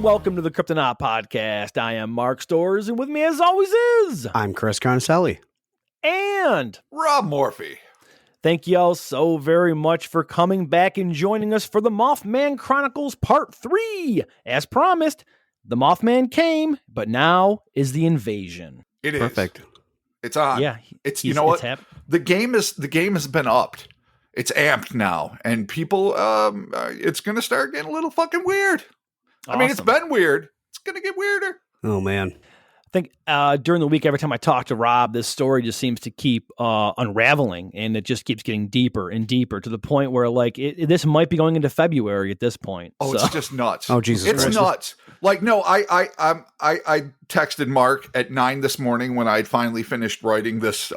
and welcome to the Kryptonaut Podcast. I am Mark Storrs, and with me as always is... I'm Chris Carnicelli. And... Rob Morphy. Thank you all so very much for coming back and joining us for the Mothman Chronicles Part 3. As promised, the Mothman came, but now is the invasion. It is. Perfect. It's on. Yeah. It's, you know what? The game has been upped. It's amped now. And people, it's going to start getting a little fucking weird. Awesome. I mean, it's been weird. It's going to get weirder. Oh, man. I think during the week, every time I talk to Rob, this story just seems to keep unraveling, and it just keeps getting deeper and deeper to the point where, like, this might be going into February at this point. Oh, so. It's just nuts. Oh, Jesus It's Christ. nuts. Like, no, I texted Mark at 9 this morning when I'd finally finished writing this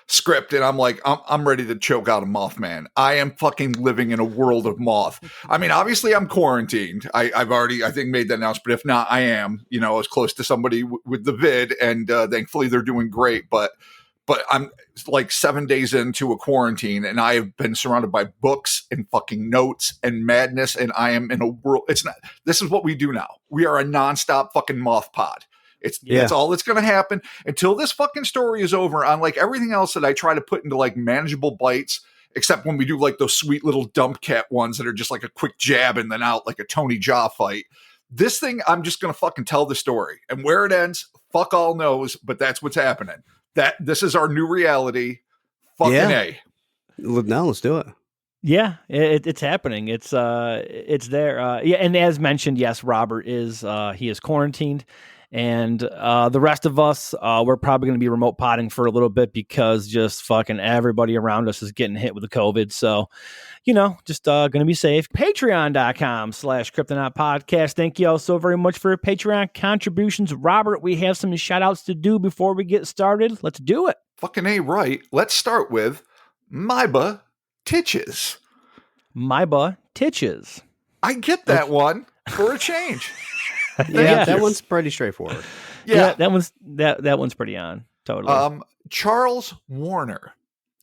script, and I'm like, I'm ready to choke out a Mothman. I am fucking living in a world of moth. I mean, obviously I'm quarantined. I've already, I think, made that announcement, but if not, I am, as close to somebody with the vid, and thankfully they're doing great, but I'm like 7 days into a quarantine, and I have been surrounded by books and fucking notes and madness, and I am in a world. This is what we do now. We are a nonstop fucking moth pod. That's all that's going to happen until this fucking story is over. On like everything else that I try to put into like manageable bites, except when we do like those sweet little dump cat ones that are just like a quick jab and then out like a Tony Jaa fight. This thing, I'm just going to fucking tell the story, and where it ends, fuck all knows, but that's what's happening. This is our new reality. Fucking A. No, let's do it. Yeah, it's happening. It's there. Yeah, and as mentioned, yes, Robert is he is quarantined. And the rest of us, we're probably going to be remote potting for a little bit because just fucking everybody around us is getting hit with the COVID. So, just going to be safe. Patreon.com/Kryptonaut Podcast. Thank you all so very much for your Patreon contributions. Robert, we have some shout outs to do before we get started. Let's do it. Fucking A right. Let's start with M.I.B Titches. M.I.B Titches. I get that one for a change. Yeah, that one's pretty straightforward. Yeah, that one's pretty on. Totally. Charles Warner.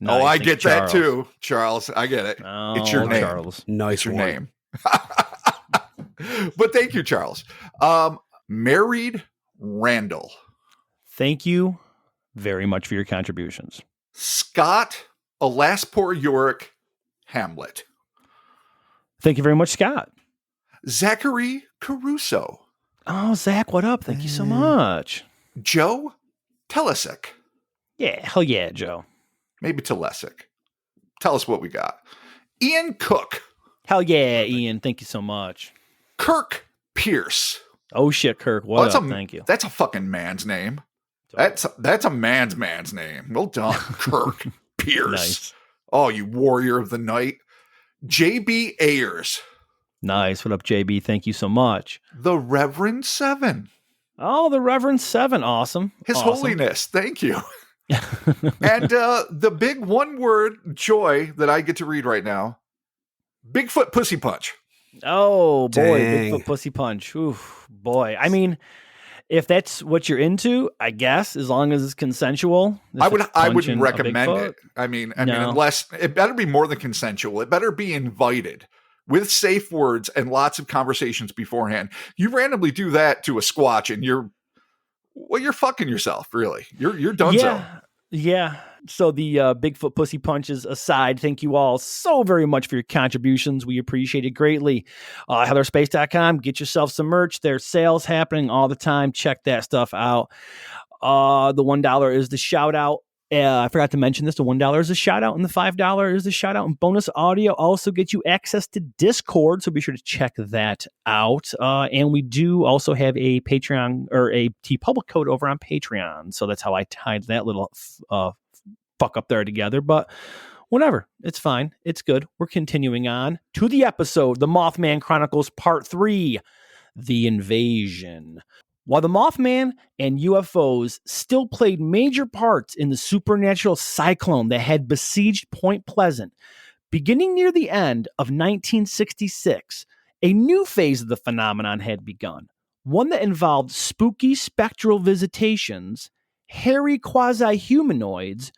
Nice. I get Charles. that too, Charles. I get it. Oh, it's your name. Charles. Nice it's your one. name. But thank you, Charles. Married Randall. Thank you very much for your contributions. Scott Alaspor Yorick Hamlet. Thank you very much, Scott. Zachary Caruso. Oh, Zach, what up? Thank you so much. Joe Telesic. Yeah, hell yeah, Joe. Maybe Telesic. Tell us what we got. Ian Cook. Hell yeah, Ian. Thank you so much. Kirk Pierce. Oh shit, Kirk. What up? Thank you. That's a fucking man's name. That's a man's name. Well done, Kirk Pierce. Nice. Oh, you warrior of the night. J.B. Ayers. Nice. What up, JB? Thank you so much. The Reverend Seven. Oh, the Reverend Seven. Awesome. His awesome. Holiness. Thank you. And the big one-word joy that I get to read right now, Bigfoot Pussy Punch. Oh, boy. Dang. Bigfoot Pussy Punch. Oof, boy. I mean, if that's what you're into, I guess, as long as it's consensual. I wouldn't recommend it. I mean, unless it better be more than consensual. It better be invited with safe words and lots of conversations beforehand. You randomly do that to a squatch and you're fucking yourself, really. You're done. Yeah. So the Bigfoot Pussy Punches aside, thank you all so very much for your contributions. We appreciate it greatly. HeatherSpace.com. Get yourself some merch. There's sales happening all the time. Check that stuff out. The $1 is the shout out. I forgot to mention this. The $1 is a shout out and the $5 is the shout out and bonus audio. Also get you access to Discord. So be sure to check that out. And we do also have a Patreon or a TeePublic code over on Patreon. So that's how I tied that little fuck up there together. But whatever. It's fine. It's good. We're continuing on to the episode, The Mothman Chronicles Part 3, The Invasion. While the Mothman and UFOs still played major parts in the supernatural cyclone that had besieged Point Pleasant, beginning near the end of 1966, a new phase of the phenomenon had begun, one that involved spooky spectral visitations, hairy quasi-humanoids,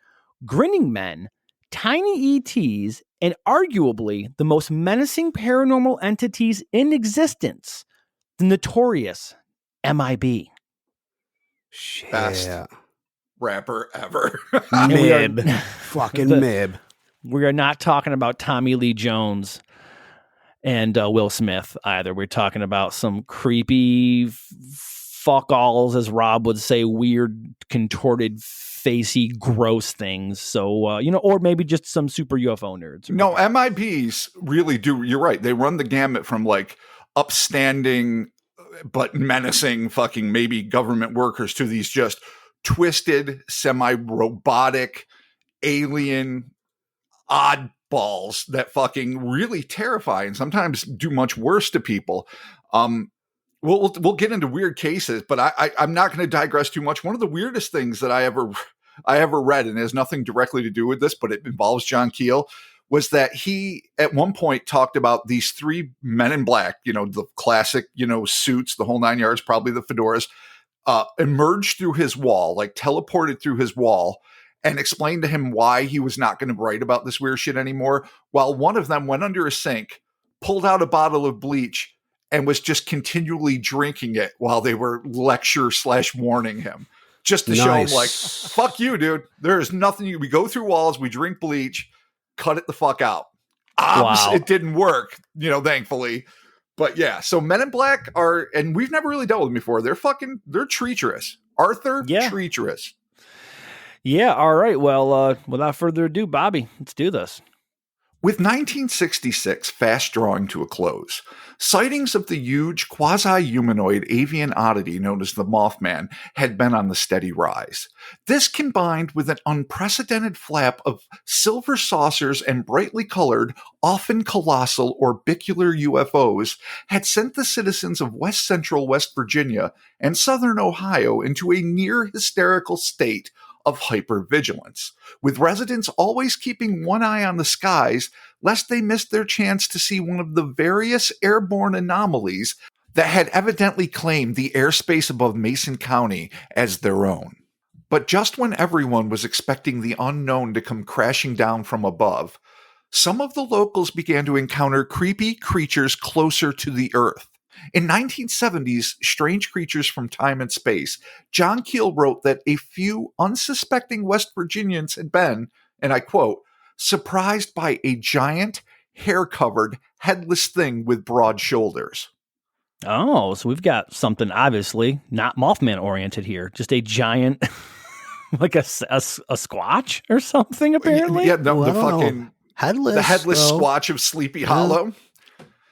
grinning men, tiny E.T.s, and arguably the most menacing paranormal entities in existence, The notorious M.I.B. Shit. Best rapper ever. M.I.B. Fucking M.I.B. We are not talking about Tommy Lee Jones and Will Smith either. We're talking about some creepy fuck-alls, as Rob would say, weird, contorted, facey, gross things. So, or maybe just some super UFO nerds. No, MIBs really do. You're right. They run the gamut from like upstanding but menacing fucking maybe government workers to these just twisted, semi-robotic, alien oddballs that fucking really terrify and sometimes do much worse to people. We'll get into weird cases, but I'm not going to digress too much. One of the weirdest things that I ever read, and it has nothing directly to do with this, but it involves John Keel, was that he at one point talked about these three men in black, the classic, suits, the whole 9 yards, probably the fedoras, emerged through his wall, like teleported through his wall, and explained to him why he was not going to write about this weird shit anymore, while one of them went under a sink, pulled out a bottle of bleach, and was just continually drinking it while they were lecture/warning him. Just to show him, like, fuck you, dude. There's nothing. We go through walls, we drink bleach, cut it the fuck out. Wow. It didn't work, thankfully. But yeah, so Men in Black are, and we've never really dealt with them before. They're treacherous. Arthur, treacherous. Yeah, all right. Well, without further ado, Bobby, let's do this. With 1966 fast drawing to a close, sightings of the huge quasi-humanoid avian oddity known as the Mothman had been on the steady rise. This, combined with an unprecedented flap of silver saucers and brightly colored, often colossal orbicular UFOs, had sent the citizens of West Central West Virginia and Southern Ohio into a near hysterical state of hypervigilance, with residents always keeping one eye on the skies lest they missed their chance to see one of the various airborne anomalies that had evidently claimed the airspace above Mason County as their own. But just when everyone was expecting the unknown to come crashing down from above, some of the locals began to encounter creepy creatures closer to the Earth. In 1970's Strange Creatures from Time and Space, John Keel wrote that a few unsuspecting West Virginians had been, and I quote, surprised by a giant, hair-covered, headless thing with broad shoulders. Oh, so we've got something obviously not Mothman-oriented here. Just a giant, like a squatch or something, apparently? Yeah, the fucking headless. The headless squatch of Sleepy Hollow.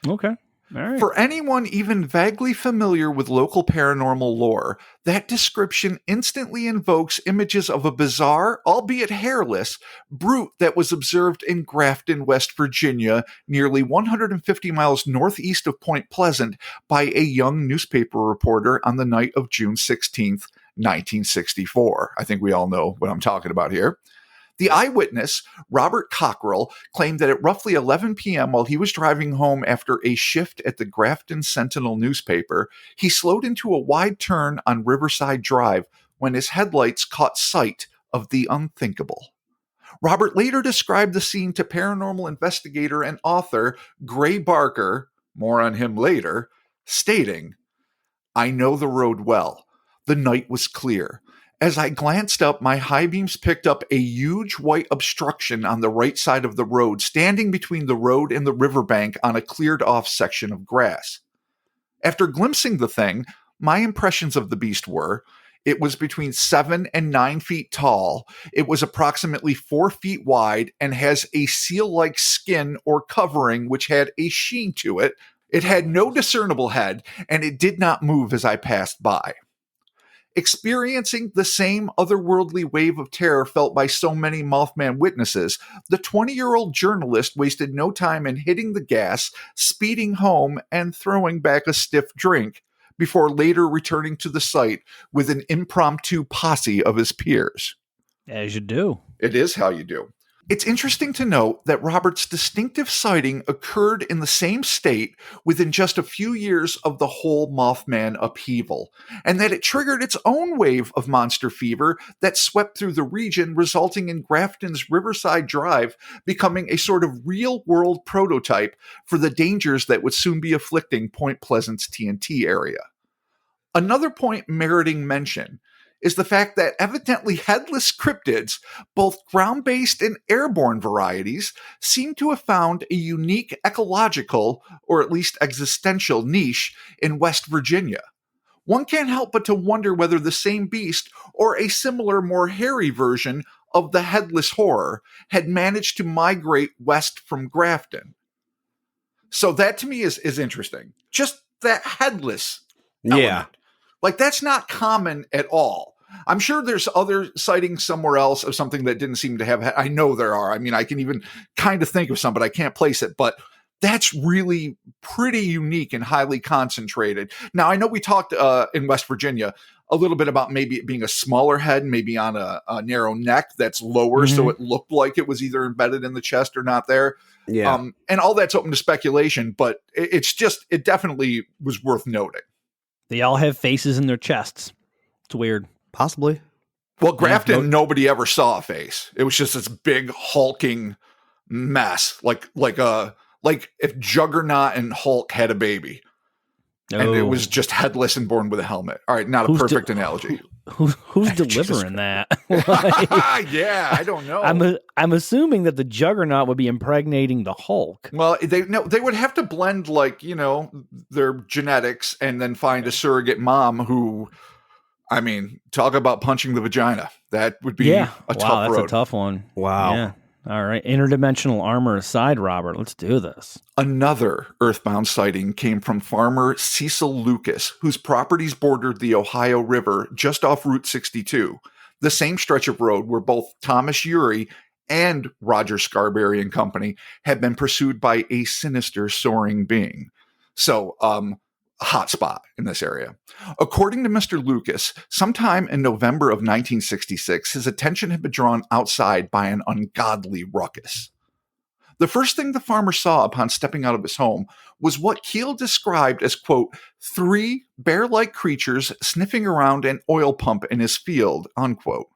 Okay. All right. For anyone even vaguely familiar with local paranormal lore, that description instantly invokes images of a bizarre, albeit hairless, brute that was observed in Grafton, West Virginia, nearly 150 miles northeast of Point Pleasant, by a young newspaper reporter on the night of June 16th, 1964. I think we all know what I'm talking about here. The eyewitness, Robert Cockrell, claimed that at roughly 11 p.m. while he was driving home after a shift at the Grafton Sentinel newspaper, he slowed into a wide turn on Riverside Drive when his headlights caught sight of the unthinkable. Robert later described the scene to paranormal investigator and author Gray Barker, more on him later, stating, "I know the road well. The night was clear. As I glanced up, my high beams picked up a huge white obstruction on the right side of the road, standing between the road and the riverbank on a cleared-off section of grass. After glimpsing the thing, my impressions of the beast were, it was between 7 and 9 feet tall, it was approximately 4 feet wide, and has a seal-like skin or covering which had a sheen to it. It had no discernible head, and it did not move as I passed by." Experiencing the same otherworldly wave of terror felt by so many Mothman witnesses, the 20-year-old journalist wasted no time in hitting the gas, speeding home, and throwing back a stiff drink, before later returning to the site with an impromptu posse of his peers. As you do. It is how you do. It's interesting to note that Robert's distinctive sighting occurred in the same state within just a few years of the whole Mothman upheaval, and that it triggered its own wave of monster fever that swept through the region, resulting in Grafton's Riverside Drive becoming a sort of real-world prototype for the dangers that would soon be afflicting Point Pleasant's TNT area. Another point meriting mention is the fact that evidently headless cryptids, both ground-based and airborne varieties, seem to have found a unique ecological, or at least existential, niche in West Virginia. One can't help but to wonder whether the same beast, or a similar, more hairy version of the headless horror, had managed to migrate west from Grafton. So that to me is interesting. Just that headless element. Yeah. Like, that's not common at all. I'm sure there's other sightings somewhere else of something that didn't seem to have. I know there are. I mean, I can even kind of think of some, but I can't place it. But that's really pretty unique and highly concentrated. Now, I know we talked in West Virginia a little bit about maybe it being a smaller head, maybe on a narrow neck that's lower, so it looked like it was either embedded in the chest or not there. Yeah. And all that's open to speculation, but it definitely was worth noting. They all have faces in their chests. It's weird. Possibly. Well, Grafton, nobody ever saw a face. It was just this big hulking mess, like if Juggernaut and Hulk had a baby, and it was just headless and born with a helmet. All right, not a perfect analogy. Who's delivering that? Yeah, I don't know. I'm assuming that the Juggernaut would be impregnating the Hulk. Well, they would have to blend their genetics and then find a surrogate mom who. I mean, talk about punching the vagina. That would be a tough road. That's a tough one. Wow. Yeah. All right. Interdimensional armor aside, Robert, let's do this. Another earthbound sighting came from farmer Cecil Lucas, whose properties bordered the Ohio River just off Route 62, the same stretch of road where both Thomas Urey and Roger Scarberry and Company had been pursued by a sinister soaring being. So, hot spot in this area. According to Mr. Lucas, sometime in November of 1966, his attention had been drawn outside by an ungodly ruckus. The first thing the farmer saw upon stepping out of his home was what Keel described as, quote, 3 bear-like creatures sniffing around an oil pump in his field, unquote.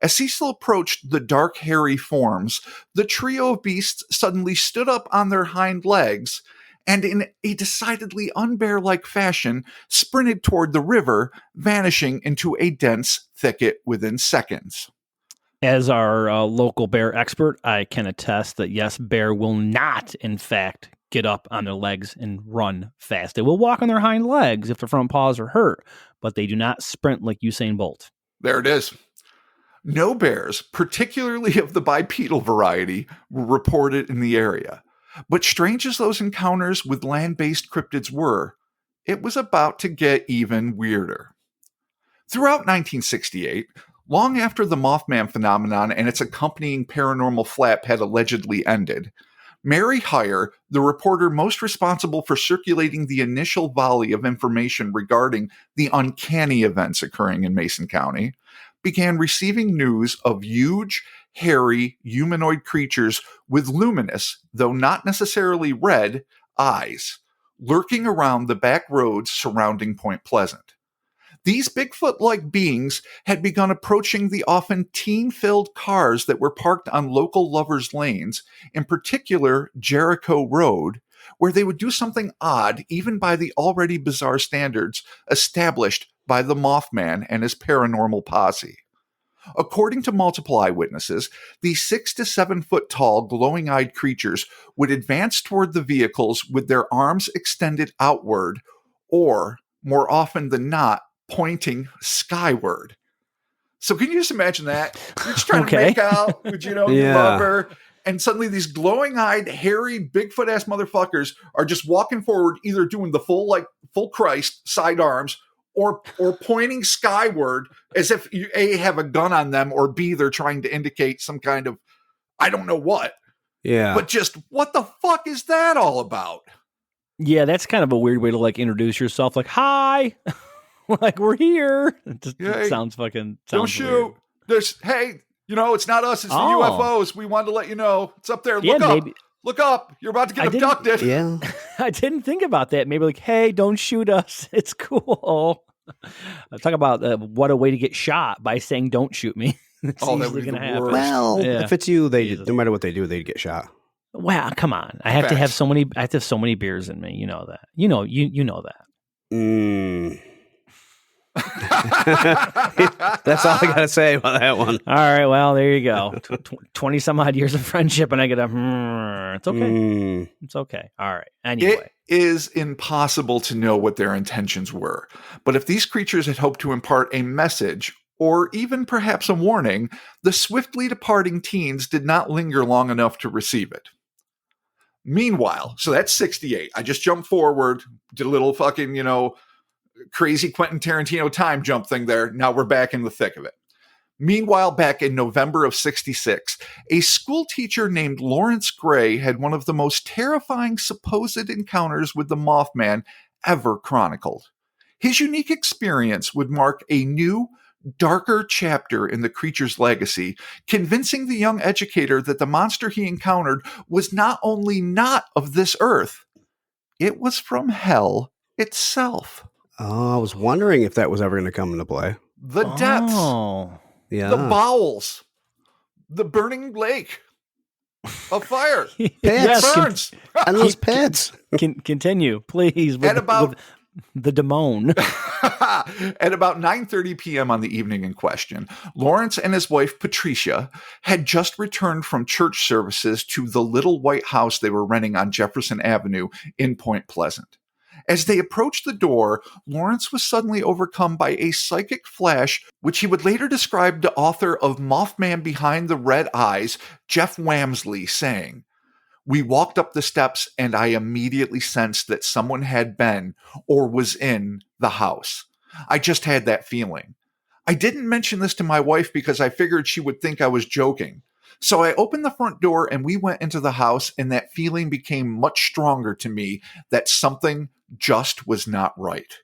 As Cecil approached the dark, hairy forms, the trio of beasts suddenly stood up on their hind legs and in a decidedly unbear-like fashion sprinted toward the river, vanishing into a dense thicket within seconds. As our local bear expert, I can attest that, yes, bear will not, in fact, get up on their legs and run fast. They will walk on their hind legs if their front paws are hurt, but they do not sprint like Usain Bolt. There it is. No bears, particularly of the bipedal variety, were reported in the area. But strange as those encounters with land-based cryptids were, it was about to get even weirder. Throughout 1968, long after the Mothman phenomenon and its accompanying paranormal flap had allegedly ended, Mary Heyer, the reporter most responsible for circulating the initial volley of information regarding the uncanny events occurring in Mason County, began receiving news of huge, hairy, humanoid creatures with luminous, though not necessarily red, eyes, lurking around the back roads surrounding Point Pleasant. These Bigfoot-like beings had begun approaching the often teen-filled cars that were parked on local lovers' lanes, in particular Jericho Road, where they would do something odd even by the already bizarre standards established by the Mothman and his paranormal posse. According to multiple eyewitnesses, these 6 to 7 foot tall, glowing-eyed creatures would advance toward the vehicles with their arms extended outward, or, more often than not, pointing skyward. So can you just imagine that? You're just trying to make out with, you love her, and suddenly these glowing-eyed, hairy, Bigfoot-ass motherfuckers are just walking forward, either doing the full Christ side arms, or pointing skyward as if you A, have a gun on them, or B, they're trying to indicate some kind of, I don't know what. Yeah. But just, what the fuck is that all about? Yeah, that's kind of a weird way to introduce yourself. Like, hi, we're here. It sounds fucking. Don't shoot. Weird. Hey, It's not us. It's the UFOs. We wanted to let you know. It's up there. Look up. Maybe. Look up. You're about to get abducted. Yeah. I didn't think about that. Maybe like, hey, don't shoot us. It's cool. Talk about what a way to get shot by saying, don't shoot me. It's easily going to happen. Well, if it's you, no matter what they do, they'd get shot. Wow, come on. I have to have so many beers in me. You know that. You know that. That's all I gotta say about that one. All right, well, there you go. 20 some odd years of friendship, and I get it's okay. It's okay. All right. Anyway, it is impossible to know what their intentions were, but if these creatures had hoped to impart a message or even perhaps a warning, the swiftly departing teens did not linger long enough to receive it. Meanwhile, so that's 68. I just jumped forward, did a little fucking, crazy Quentin Tarantino time jump thing there. Now we're back in the thick of it. Meanwhile, back in November of 66, a school teacher named Lawrence Gray had one of the most terrifying supposed encounters with the Mothman ever chronicled. His unique experience would mark a new, darker chapter in the creature's legacy, convincing the young educator that the monster he encountered was not only not of this earth, it was from hell itself. Oh, I was wondering if that was ever going to come into play. The depths, the bowels, the burning lake of fire, pits, burns, endless pits. Continue, please. At about the demon. At about 9:30 p.m. on the evening in question, Lawrence and his wife Patricia had just returned from church services to the little white house they were renting on Jefferson Avenue in Point Pleasant. As they approached the door, Lawrence was suddenly overcome by a psychic flash, which he would later describe to author of Mothman Behind the Red Eyes, Jeff Wamsley, saying, "We walked up the steps and I immediately sensed that someone had been or was in the house. I just had that feeling. I didn't mention this to my wife because I figured she would think I was joking. So I opened the front door and we went into the house, and that feeling became much stronger to me that something just was not right."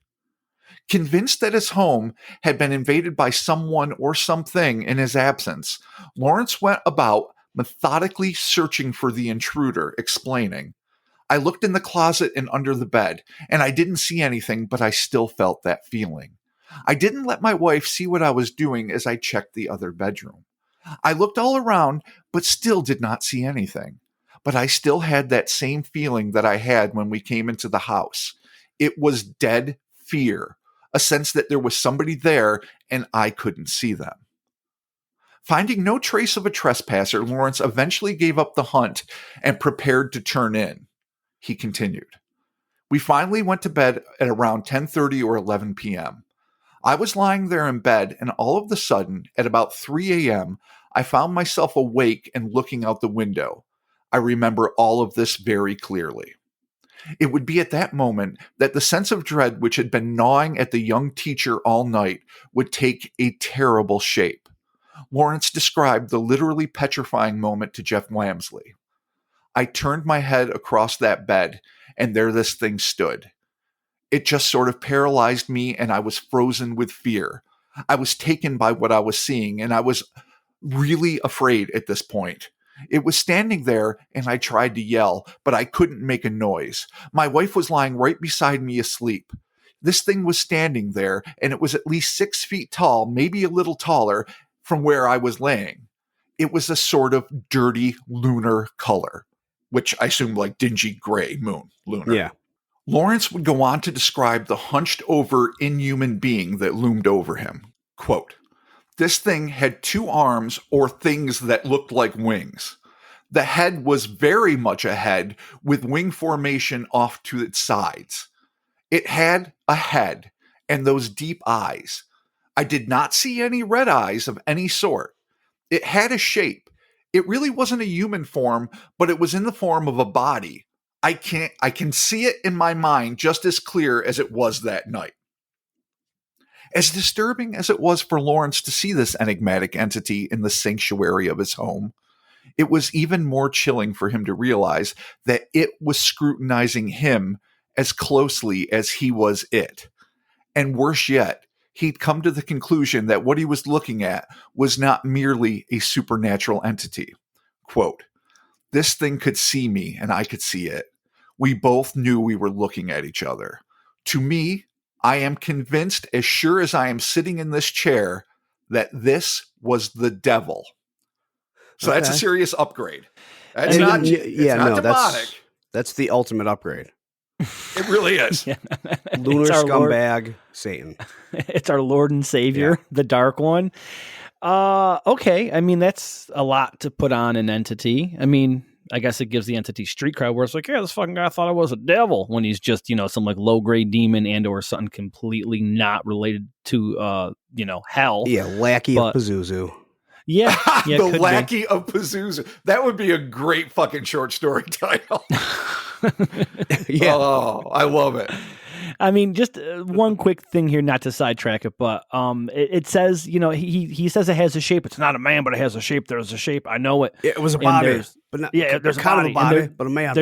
Convinced that his home had been invaded by someone or something in his absence, Lawrence went about methodically searching for the intruder, explaining, "I looked in the closet and under the bed, and I didn't see anything, but I still felt that feeling. I didn't let my wife see what I was doing as I checked the other bedroom. I looked all around, but still did not see anything. But I still had that same feeling that I had when we came into the house. It was dead fear, a sense that there was somebody there and I couldn't see them." Finding no trace of a trespasser, Lawrence eventually gave up the hunt and prepared to turn in. He continued, "We finally went to bed at around 10:30 or 11 p.m. I was lying there in bed, and all of a sudden, at about 3 a.m., I found myself awake and looking out the window. I remember all of this very clearly. It would be at that moment that the sense of dread which had been gnawing at the young teacher all night would take a terrible shape." Lawrence described the literally petrifying moment to Jeff Wamsley. "I turned my head across that bed, and there this thing stood. It just sort of paralyzed me, and I was frozen with fear. I was taken by what I was seeing, and I was really afraid at this point. It was standing there, and I tried to yell, but I couldn't make a noise. My wife was lying right beside me asleep. This thing was standing there, and it was at least 6 feet tall, maybe a little taller, from where I was laying. It was a sort of dirty lunar color," which I assume like dingy gray moon, lunar. Yeah. Lawrence would go on to describe the hunched-over inhuman being that loomed over him. Quote, "This thing had 2 arms or things that looked like wings. The head was very much a head with wing formation off to its sides. It had a head and those deep eyes. I did not see any red eyes of any sort. It had a shape. It really wasn't a human form, but it was in the form of a body. I can see it in my mind just as clear as it was that night." As disturbing as it was for Lawrence to see this enigmatic entity in the sanctuary of his home, it was even more chilling for him to realize that it was scrutinizing him as closely as he was it. And worse yet, he'd come to the conclusion that what he was looking at was not merely a supernatural entity. Quote, "This thing could see me and I could see it. We both knew we were looking at each other. To me, I am convinced, as sure as I am sitting in this chair, that this was the devil." So that's a serious upgrade. That's not demonic. That's the ultimate upgrade. It really is. Lunar scumbag Satan. It's our Lord and Savior, the dark one. Okay. I mean, that's a lot to put on an entity. I mean, I guess it gives the entity street cred where it's like, yeah, this fucking guy thought I was a devil, when he's just, some like low grade demon and or something completely not related to, hell. Yeah. Lackey of Pazuzu. Yeah. The Lackey of Pazuzu. That would be a great fucking short story title. Yeah. Oh, I love it. I mean, just one quick thing here, not to sidetrack it, but it says, he says it has a shape. It's not a man, but it has a shape. There's a shape. I know it. It was a body. There's kind of a body, but a man.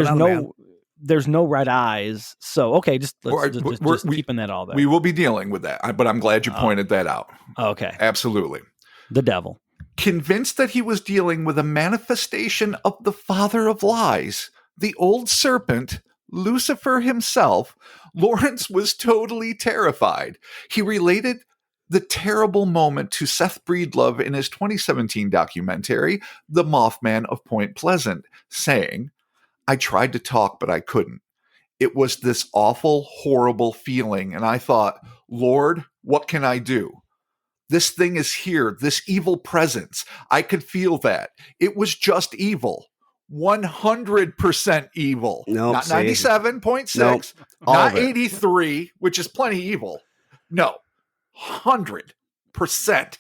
There's no red eyes. So, okay, just keeping that all there. We will be dealing with that, but I'm glad you pointed that out. Okay. Absolutely. The devil. Convinced that he was dealing with a manifestation of the father of lies, the old serpent, Lucifer himself, Lawrence was totally terrified. He related the terrible moment to Seth Breedlove in his 2017 documentary, The Mothman of Point Pleasant, saying, "I tried to talk, but I couldn't. It was this awful, horrible feeling, and I thought, Lord, what can I do? This thing is here, this evil presence. I could feel that. It was just evil. 100% evil. Nope, not 97.6, nope, not 83, which is plenty evil. No, 100%.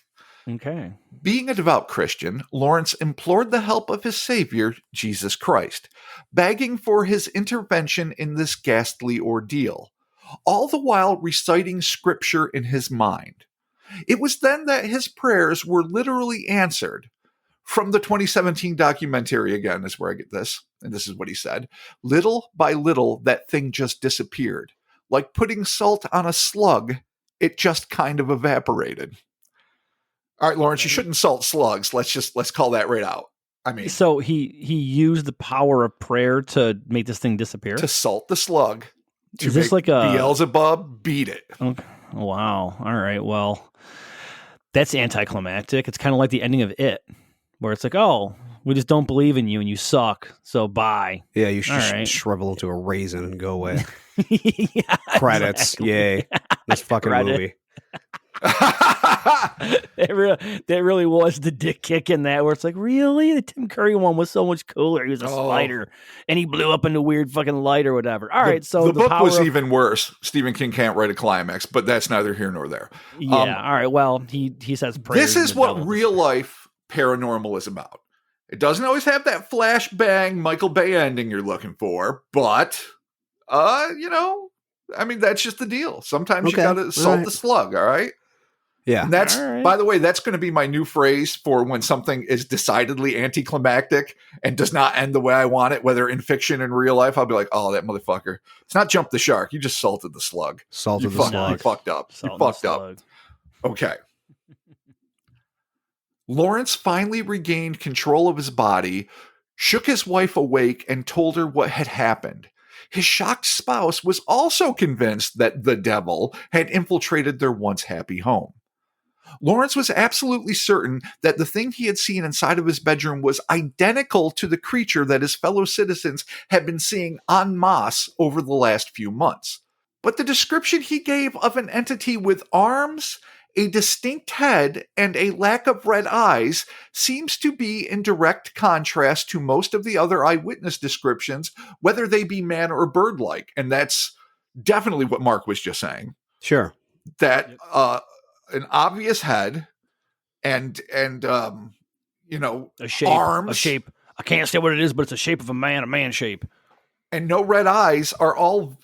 Okay. Being a devout Christian, Lawrence implored the help of his Savior, Jesus Christ, begging for his intervention in this ghastly ordeal, all the while reciting scripture in his mind. It was then that his prayers were literally answered. From the 2017 documentary, again, is where I get this, and this is what he said. "Little by little, that thing just disappeared. Like putting salt on a slug, it just kind of evaporated." All right, Lawrence, you shouldn't salt slugs. Let's call that right out. I mean, so he used the power of prayer to make this thing disappear? To salt the slug. Is this like a Beelzebub beat it? Okay. Wow. All right. Well, that's anticlimactic. It's kind of like the ending of It, where it's like, oh, we just don't believe in you and you suck. So bye. Yeah, you should shrivel into a raisin and go away. Yeah, credits. Exactly. Yay. This fucking movie. That really was the dick kick in that, where it's like, really? The Tim Curry one was so much cooler. He was a spider and he blew up into weird fucking light or whatever. All right, so the book was even worse. Stephen King can't write a climax, but that's neither here nor there. Yeah, all right. Well, he says prayers. This is what real life paranormal is about. It doesn't always have that flashbang Michael Bay ending you're looking for, but I mean, that's just the deal. Sometimes you gotta salt the slug, all right? Yeah. And that's, by the way, that's going to be my new phrase for when something is decidedly anticlimactic and does not end the way I want it, whether in fiction and real life. I'll be like, oh, that motherfucker. It's not jump the shark. You just salted the slug. Salted the slug. You fucked up. You fucked up. Okay. Lawrence finally regained control of his body, shook his wife awake, and told her what had happened. His shocked spouse was also convinced that the devil had infiltrated their once happy home. Lawrence was absolutely certain that the thing he had seen inside of his bedroom was identical to the creature that his fellow citizens had been seeing en masse over the last few months. But the description he gave of an entity with arms, a distinct head, and a lack of red eyes seems to be in direct contrast to most of the other eyewitness descriptions, whether they be man or bird-like. And that's definitely what Mark was just saying. Sure. That an obvious head and a shape, arms. A shape. I can't say what it is, but it's a shape of a man shape. And no red eyes are all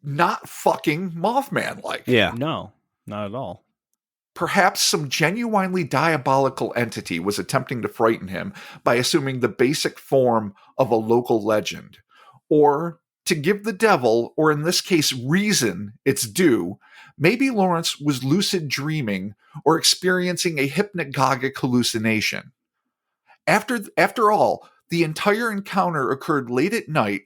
not fucking Mothman-like. Yeah. No, not at all. Perhaps some genuinely diabolical entity was attempting to frighten him by assuming the basic form of a local legend. Or to give the devil, or in this case, reason, its due, maybe Lawrence was lucid dreaming or experiencing a hypnagogic hallucination. After all, the entire encounter occurred late at night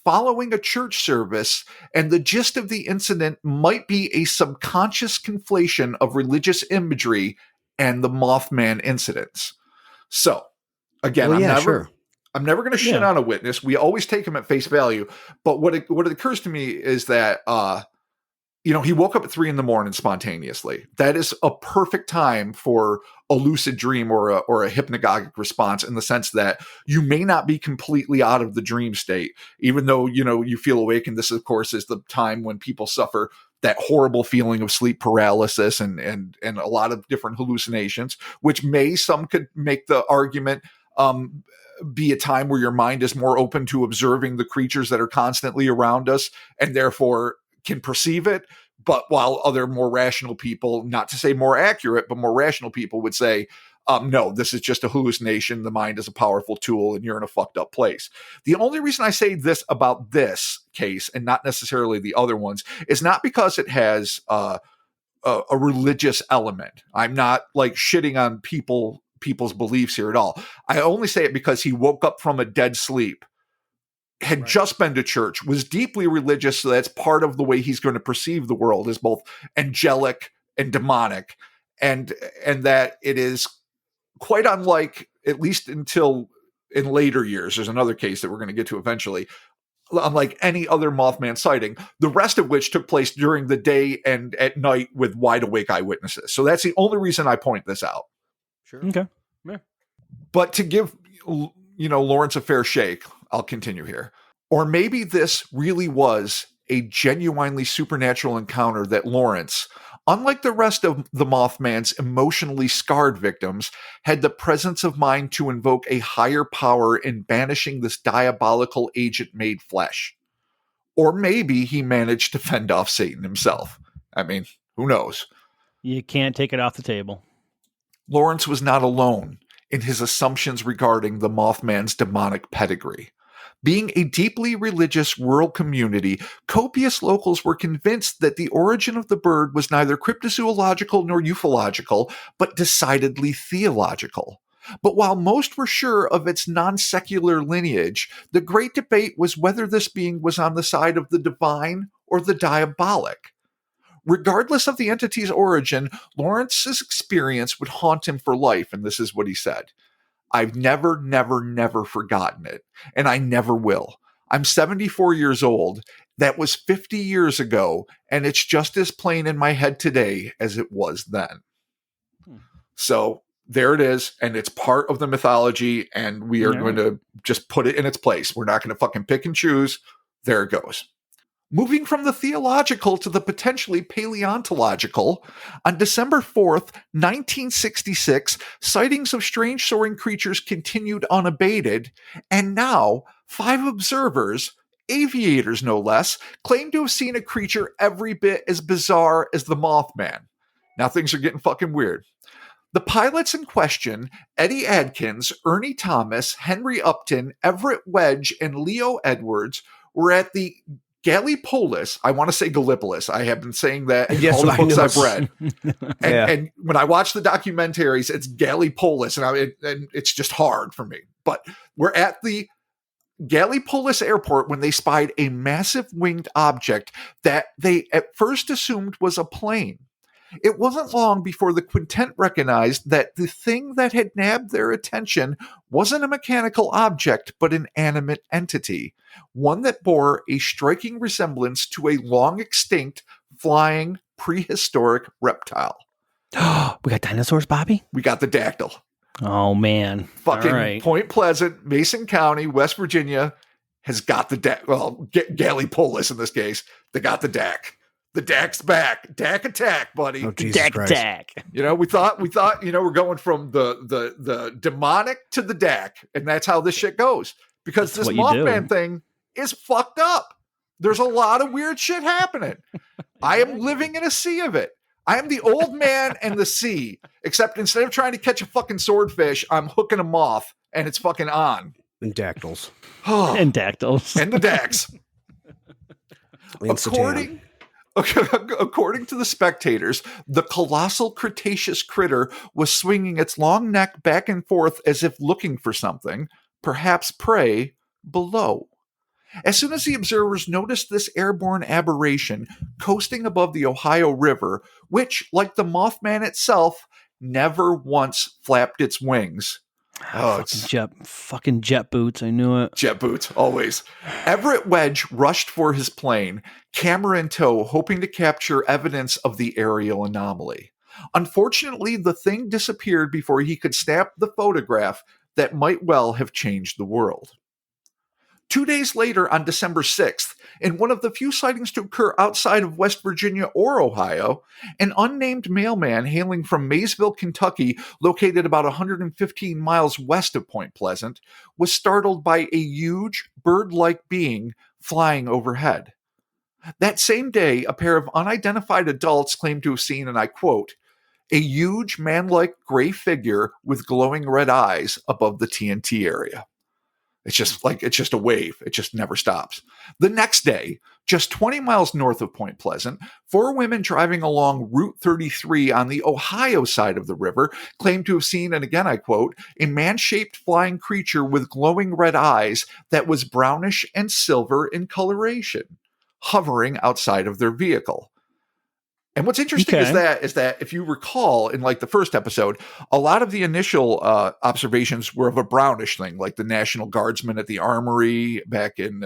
following a church service, and the gist of the incident might be a subconscious conflation of religious imagery and the Mothman incidents. So, again, I'm never going to shit on a witness. We always take him at face value. But what occurs to me is that, he woke up at 3 a.m. spontaneously. That is a perfect time for a lucid dream or a hypnagogic response, in the sense that you may not be completely out of the dream state, even though, you feel awake. And this, of course, is the time when people suffer that horrible feeling of sleep paralysis and a lot of different hallucinations, which some could make the argument be a time where your mind is more open to observing the creatures that are constantly around us, and therefore can perceive it. But while other more rational people, not to say more accurate, but more rational people would say, no, this is just a hallucination. The mind is a powerful tool and you're in a fucked up place. The only reason I say this about this case and not necessarily the other ones is not because it has a religious element. I'm not like shitting on people's beliefs here at all. I only say it because he woke up from a dead sleep, had just been to church, was deeply religious, so that's part of the way he's going to perceive the world, is both angelic and demonic, and that it is quite unlike, at least until in later years, there's another case that we're going to get to eventually, unlike any other Mothman sighting, the rest of which took place during the day and at night with wide awake eyewitnesses. So that's the only reason I point this out. Sure. Okay. Yeah. But to give, Lawrence a fair shake, I'll continue here. Or maybe this really was a genuinely supernatural encounter that Lawrence, unlike the rest of the Mothman's emotionally scarred victims, had the presence of mind to invoke a higher power in banishing this diabolical agent made flesh. Or maybe he managed to fend off Satan himself. I mean, who knows? You can't take it off the table. Lawrence was not alone in his assumptions regarding the Mothman's demonic pedigree. Being a deeply religious rural community, copious locals were convinced that the origin of the bird was neither cryptozoological nor ufological, but decidedly theological. But while most were sure of its non-secular lineage, the great debate was whether this being was on the side of the divine or the diabolic. Regardless of the entity's origin, Lawrence's experience would haunt him for life, and this is what he said. I've never forgotten it, and I never will. I'm 74 years old. That was 50 years ago, and it's just as plain in my head today as it was then. So there it is, and it's part of the mythology, and we are going to just put it in its place. We're not going to fucking pick and choose. There it goes. Moving from the theological to the potentially paleontological, on December 4th, 1966, sightings of strange soaring creatures continued unabated, and now 5 observers, aviators no less, claim to have seen a creature every bit as bizarre as the Mothman. Now things are getting fucking weird. The pilots in question, Eddie Adkins, Ernie Thomas, Henry Upton, Everett Wedge, and Leo Edwards, were at the Gallipolis, I want to say Gallipolis. I have been saying that in all the books I've read. And when I watch the documentaries, it's Gallipolis, and it's just hard for me. But we're at the Gallipolis airport when they spied a massive winged object that they at first assumed was a plane. It wasn't long before the quintet recognized that the thing that had nabbed their attention wasn't a mechanical object, but an animate entity, one that bore a striking resemblance to a long-extinct, flying, prehistoric reptile. We got dinosaurs, Bobby? We got the dactyl. Oh, man. Fucking Point Pleasant, Mason County, West Virginia has got the Gallipolis in this case. They got the DAC. The DAC's back. DAC attack, buddy. Oh, Jesus Christ. DAC. We thought, we're going from the demonic to the DAC, and that's how this shit goes. Because this Mothman thing is fucked up. There's a lot of weird shit happening. I am living in a sea of it. I am the old man and the sea, except instead of trying to catch a fucking swordfish, I'm hooking a moth, and it's fucking on. And dactyls. And dactyls. And the DACs. According to the spectators, the colossal Cretaceous critter was swinging its long neck back and forth as if looking for something, perhaps prey, below. As soon as the observers noticed this airborne aberration coasting above the Ohio River, which, like the Mothman itself, never once flapped its wings. Fucking jet boots. I knew it. Jet boots, always. Everett Wedge rushed for his plane, camera in tow, hoping to capture evidence of the aerial anomaly. Unfortunately, the thing disappeared before he could snap the photograph that might well have changed the world. 2 days later, on December 6th, in one of the few sightings to occur outside of West Virginia or Ohio, an unnamed mailman hailing from Maysville, Kentucky, located about 115 miles west of Point Pleasant, was startled by a huge bird-like being flying overhead. That same day, a pair of unidentified adults claimed to have seen, and I quote, a huge man-like gray figure with glowing red eyes above the TNT area. It's just a wave. It just never stops. The next day, just 20 miles north of Point Pleasant, 4 women driving along Route 33 on the Ohio side of the river claimed to have seen, and again I quote, a man-shaped flying creature with glowing red eyes that was brownish and silver in coloration, hovering outside of their vehicle. And what's interesting is that if you recall in like the first episode, a lot of the initial observations were of a brownish thing, like the National Guardsmen at the Armory back in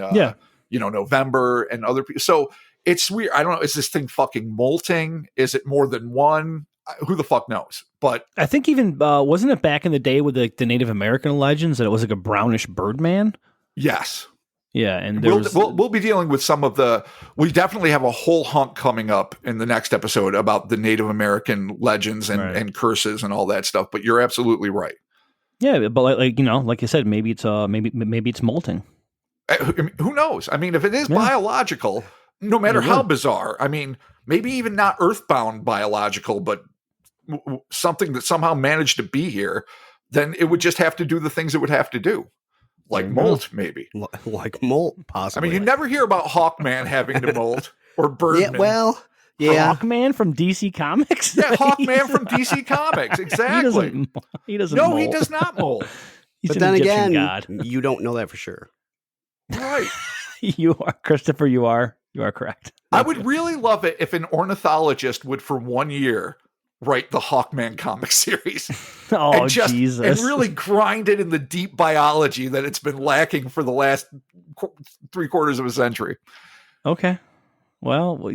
November and other people. So it's weird. I don't know. Is this thing fucking molting? Is it more than one? Who the fuck knows? But I think even wasn't it back in the day with the Native American legends that it was like a brownish birdman? Yes. Yeah, and we'll be dealing with some of the. We definitely have a whole hunk coming up in the next episode about the Native American legends and curses and all that stuff. But you're absolutely right. Yeah, but like you said, maybe it's molting. Who knows? I mean, if it is biological, no matter how bizarre. I mean, maybe even not earthbound biological, but something that somehow managed to be here, then it would just have to do the things it would have to do. Like molt, maybe. Like molt, possibly. I mean, you never hear about Hawkman having to molt or Birdman. Hawkman from DC Comics? Yeah, Hawkman from DC Comics. Exactly. He doesn't No, molt. he does not molt. But then again, you don't know that for sure. Right. You are, Christopher, you are correct. I would really love it if an ornithologist would, for 1 year, write the Hawkman comic series. Oh, Jesus. And really grind it in the deep biology that it's been lacking for the last 3/4 of a century. Okay. Well,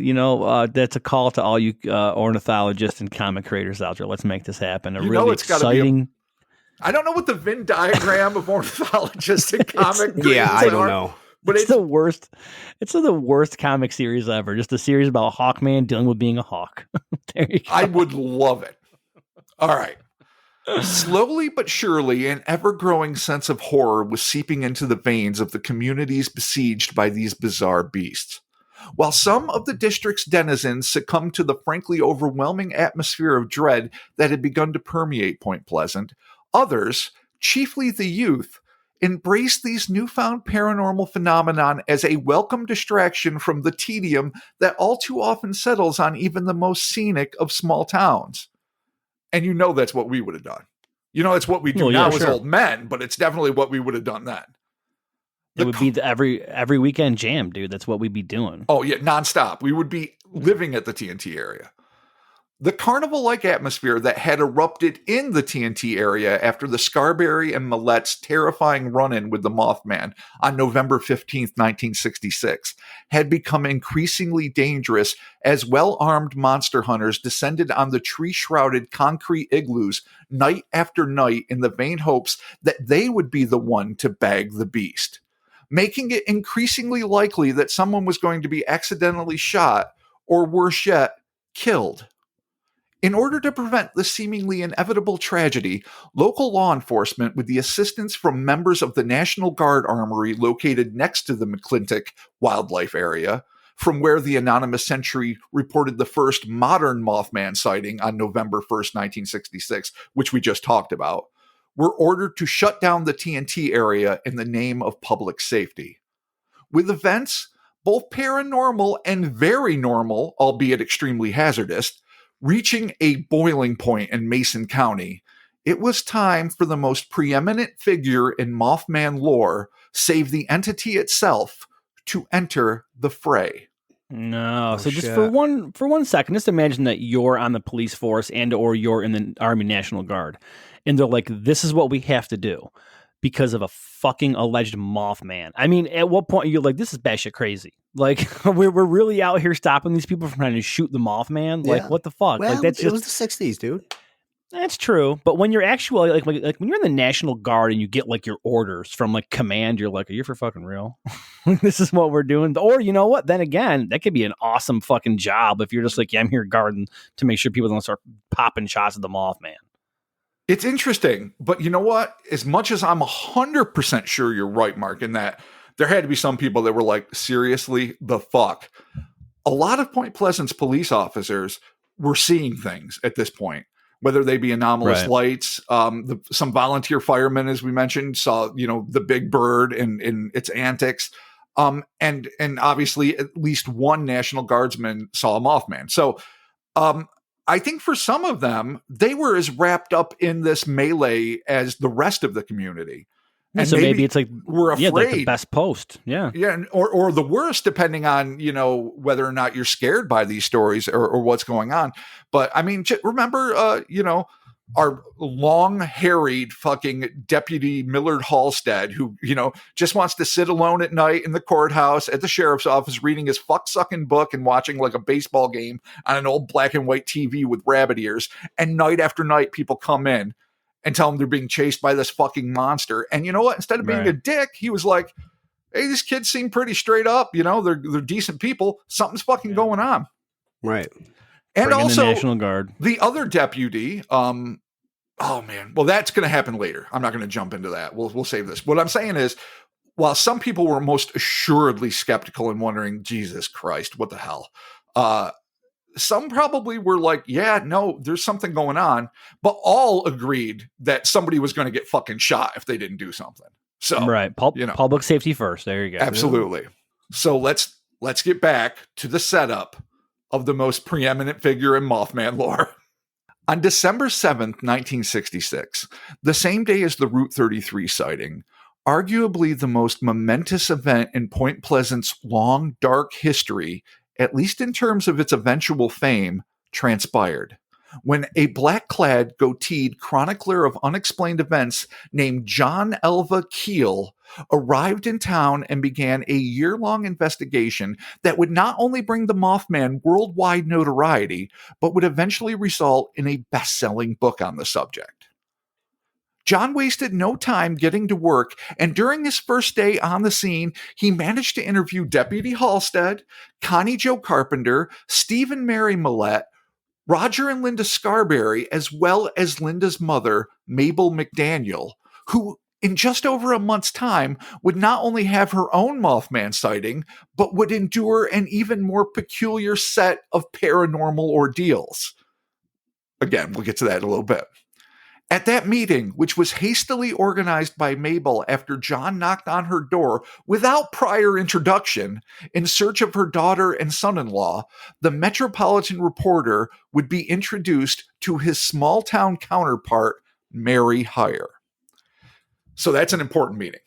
that's a call to all you ornithologists and comic creators out there. Let's make this happen. Really exciting. I don't know what the Venn diagram of ornithologists and comic creators I don't know. But it's the worst. It's the worst comic series ever. Just a series about Hawkman dealing with being a hawk. There you go. I would love it. All right. Slowly but surely, an ever-growing sense of horror was seeping into the veins of the communities besieged by these bizarre beasts. While some of the district's denizens succumbed to the frankly overwhelming atmosphere of dread that had begun to permeate Point Pleasant, others, chiefly the youth, embraced these newfound paranormal phenomenon as a welcome distraction from the tedium that all too often settles on even the most scenic of small towns. And that's what we would have done. It's what we do now as old men, but it's definitely what we would have done then. It would be every weekend jam, dude. That's what we'd be doing. Oh, yeah, nonstop. We would be living at the TNT area. The carnival-like atmosphere that had erupted in the TNT area after the Scarberry and Millet's terrifying run-in with the Mothman on November 15th, 1966, had become increasingly dangerous as well-armed monster hunters descended on the tree-shrouded concrete igloos night after night in the vain hopes that they would be the one to bag the beast, making it increasingly likely that someone was going to be accidentally shot, or worse yet, killed. In order to prevent the seemingly inevitable tragedy, local law enforcement, with the assistance from members of the National Guard Armory located next to the McClintock Wildlife Area, from where the anonymous Sentry reported the first modern Mothman sighting on November 1st, 1966, which we just talked about, were ordered to shut down the TNT area in the name of public safety. With events both paranormal and very normal, albeit extremely hazardous, reaching a boiling point in Mason County, it was time for the most preeminent figure in Mothman lore, save the entity itself, to enter the fray. No. So just for one second, just imagine that you're on the police force and or you're in the Army National Guard. And they're like, this is what we have to do because of a fucking alleged Mothman. I mean, at what point you're like, this is batshit crazy. Like, we're really out here stopping these people from trying to shoot the Mothman? Like, what the fuck? Well, like, that's it was the 60s, dude. That's true, but when you're actually like when you're in the National Guard and you get like your orders from like command, you're like, are you for fucking real? This is what we're doing. Or you know what? Then again, that could be an awesome fucking job if you're just like, yeah, I'm here guarding to make sure people don't start popping shots at the Mothman. It's interesting, but you know what? As much as I'm 100% sure you're right, Mark, in that there had to be some people that were like, seriously, the fuck? A lot of Point Pleasant's police officers were seeing things at this point, whether they be anomalous lights. Some volunteer firemen, as we mentioned, saw, the big bird in its antics. And obviously at least one National Guardsman saw a Mothman. So I think for some of them, they were as wrapped up in this melee as the rest of the community. Yeah, and so maybe it's like we're afraid. Yeah, like the best post. Yeah. Yeah. Or the worst, depending on, whether or not you're scared by these stories or what's going on. But I mean, remember, our long-harried fucking Deputy Millard Halstead, who, just wants to sit alone at night in the courthouse at the sheriff's office reading his fuck-sucking book and watching like a baseball game on an old black and white TV with rabbit ears. And night after night, people come in and tell them they're being chased by this fucking monster. And you know what? Instead of being a dick, he was like, hey, these kids seem pretty straight up. They're decent people. Something's fucking going on. Right. And bring also in the National Guard. The other deputy, oh man, well, that's going to happen later. I'm not going to jump into that. We'll save this. What I'm saying is, while some people were most assuredly skeptical and wondering, Jesus Christ, what the hell? Some probably were like, yeah, no, there's something going on, but all agreed that somebody was going to get fucking shot if they didn't do something. So, right. Public safety first. There you go. Absolutely. So let's get back to the setup of the most preeminent figure in Mothman lore. On December 7th, 1966, the same day as the Route 33 sighting, arguably the most momentous event in Point Pleasant's long, dark history, at least in terms of its eventual fame, transpired. When a black-clad, goateed chronicler of unexplained events named John Elva Keel arrived in town and began a year-long investigation that would not only bring the Mothman worldwide notoriety, but would eventually result in a best-selling book on the subject. John wasted no time getting to work, and during his first day on the scene, he managed to interview Deputy Halstead, Connie Jo Carpenter, Steve and Mary Millette, Roger and Linda Scarberry, as well as Linda's mother, Mabel McDaniel, who in just over a month's time would not only have her own Mothman sighting, but would endure an even more peculiar set of paranormal ordeals. Again, we'll get to that in a little bit. At that meeting, which was hastily organized by Mabel after John knocked on her door without prior introduction in search of her daughter and son-in-law, the Metropolitan Reporter would be introduced to his small-town counterpart, Mary Hyre. So that's an important meeting.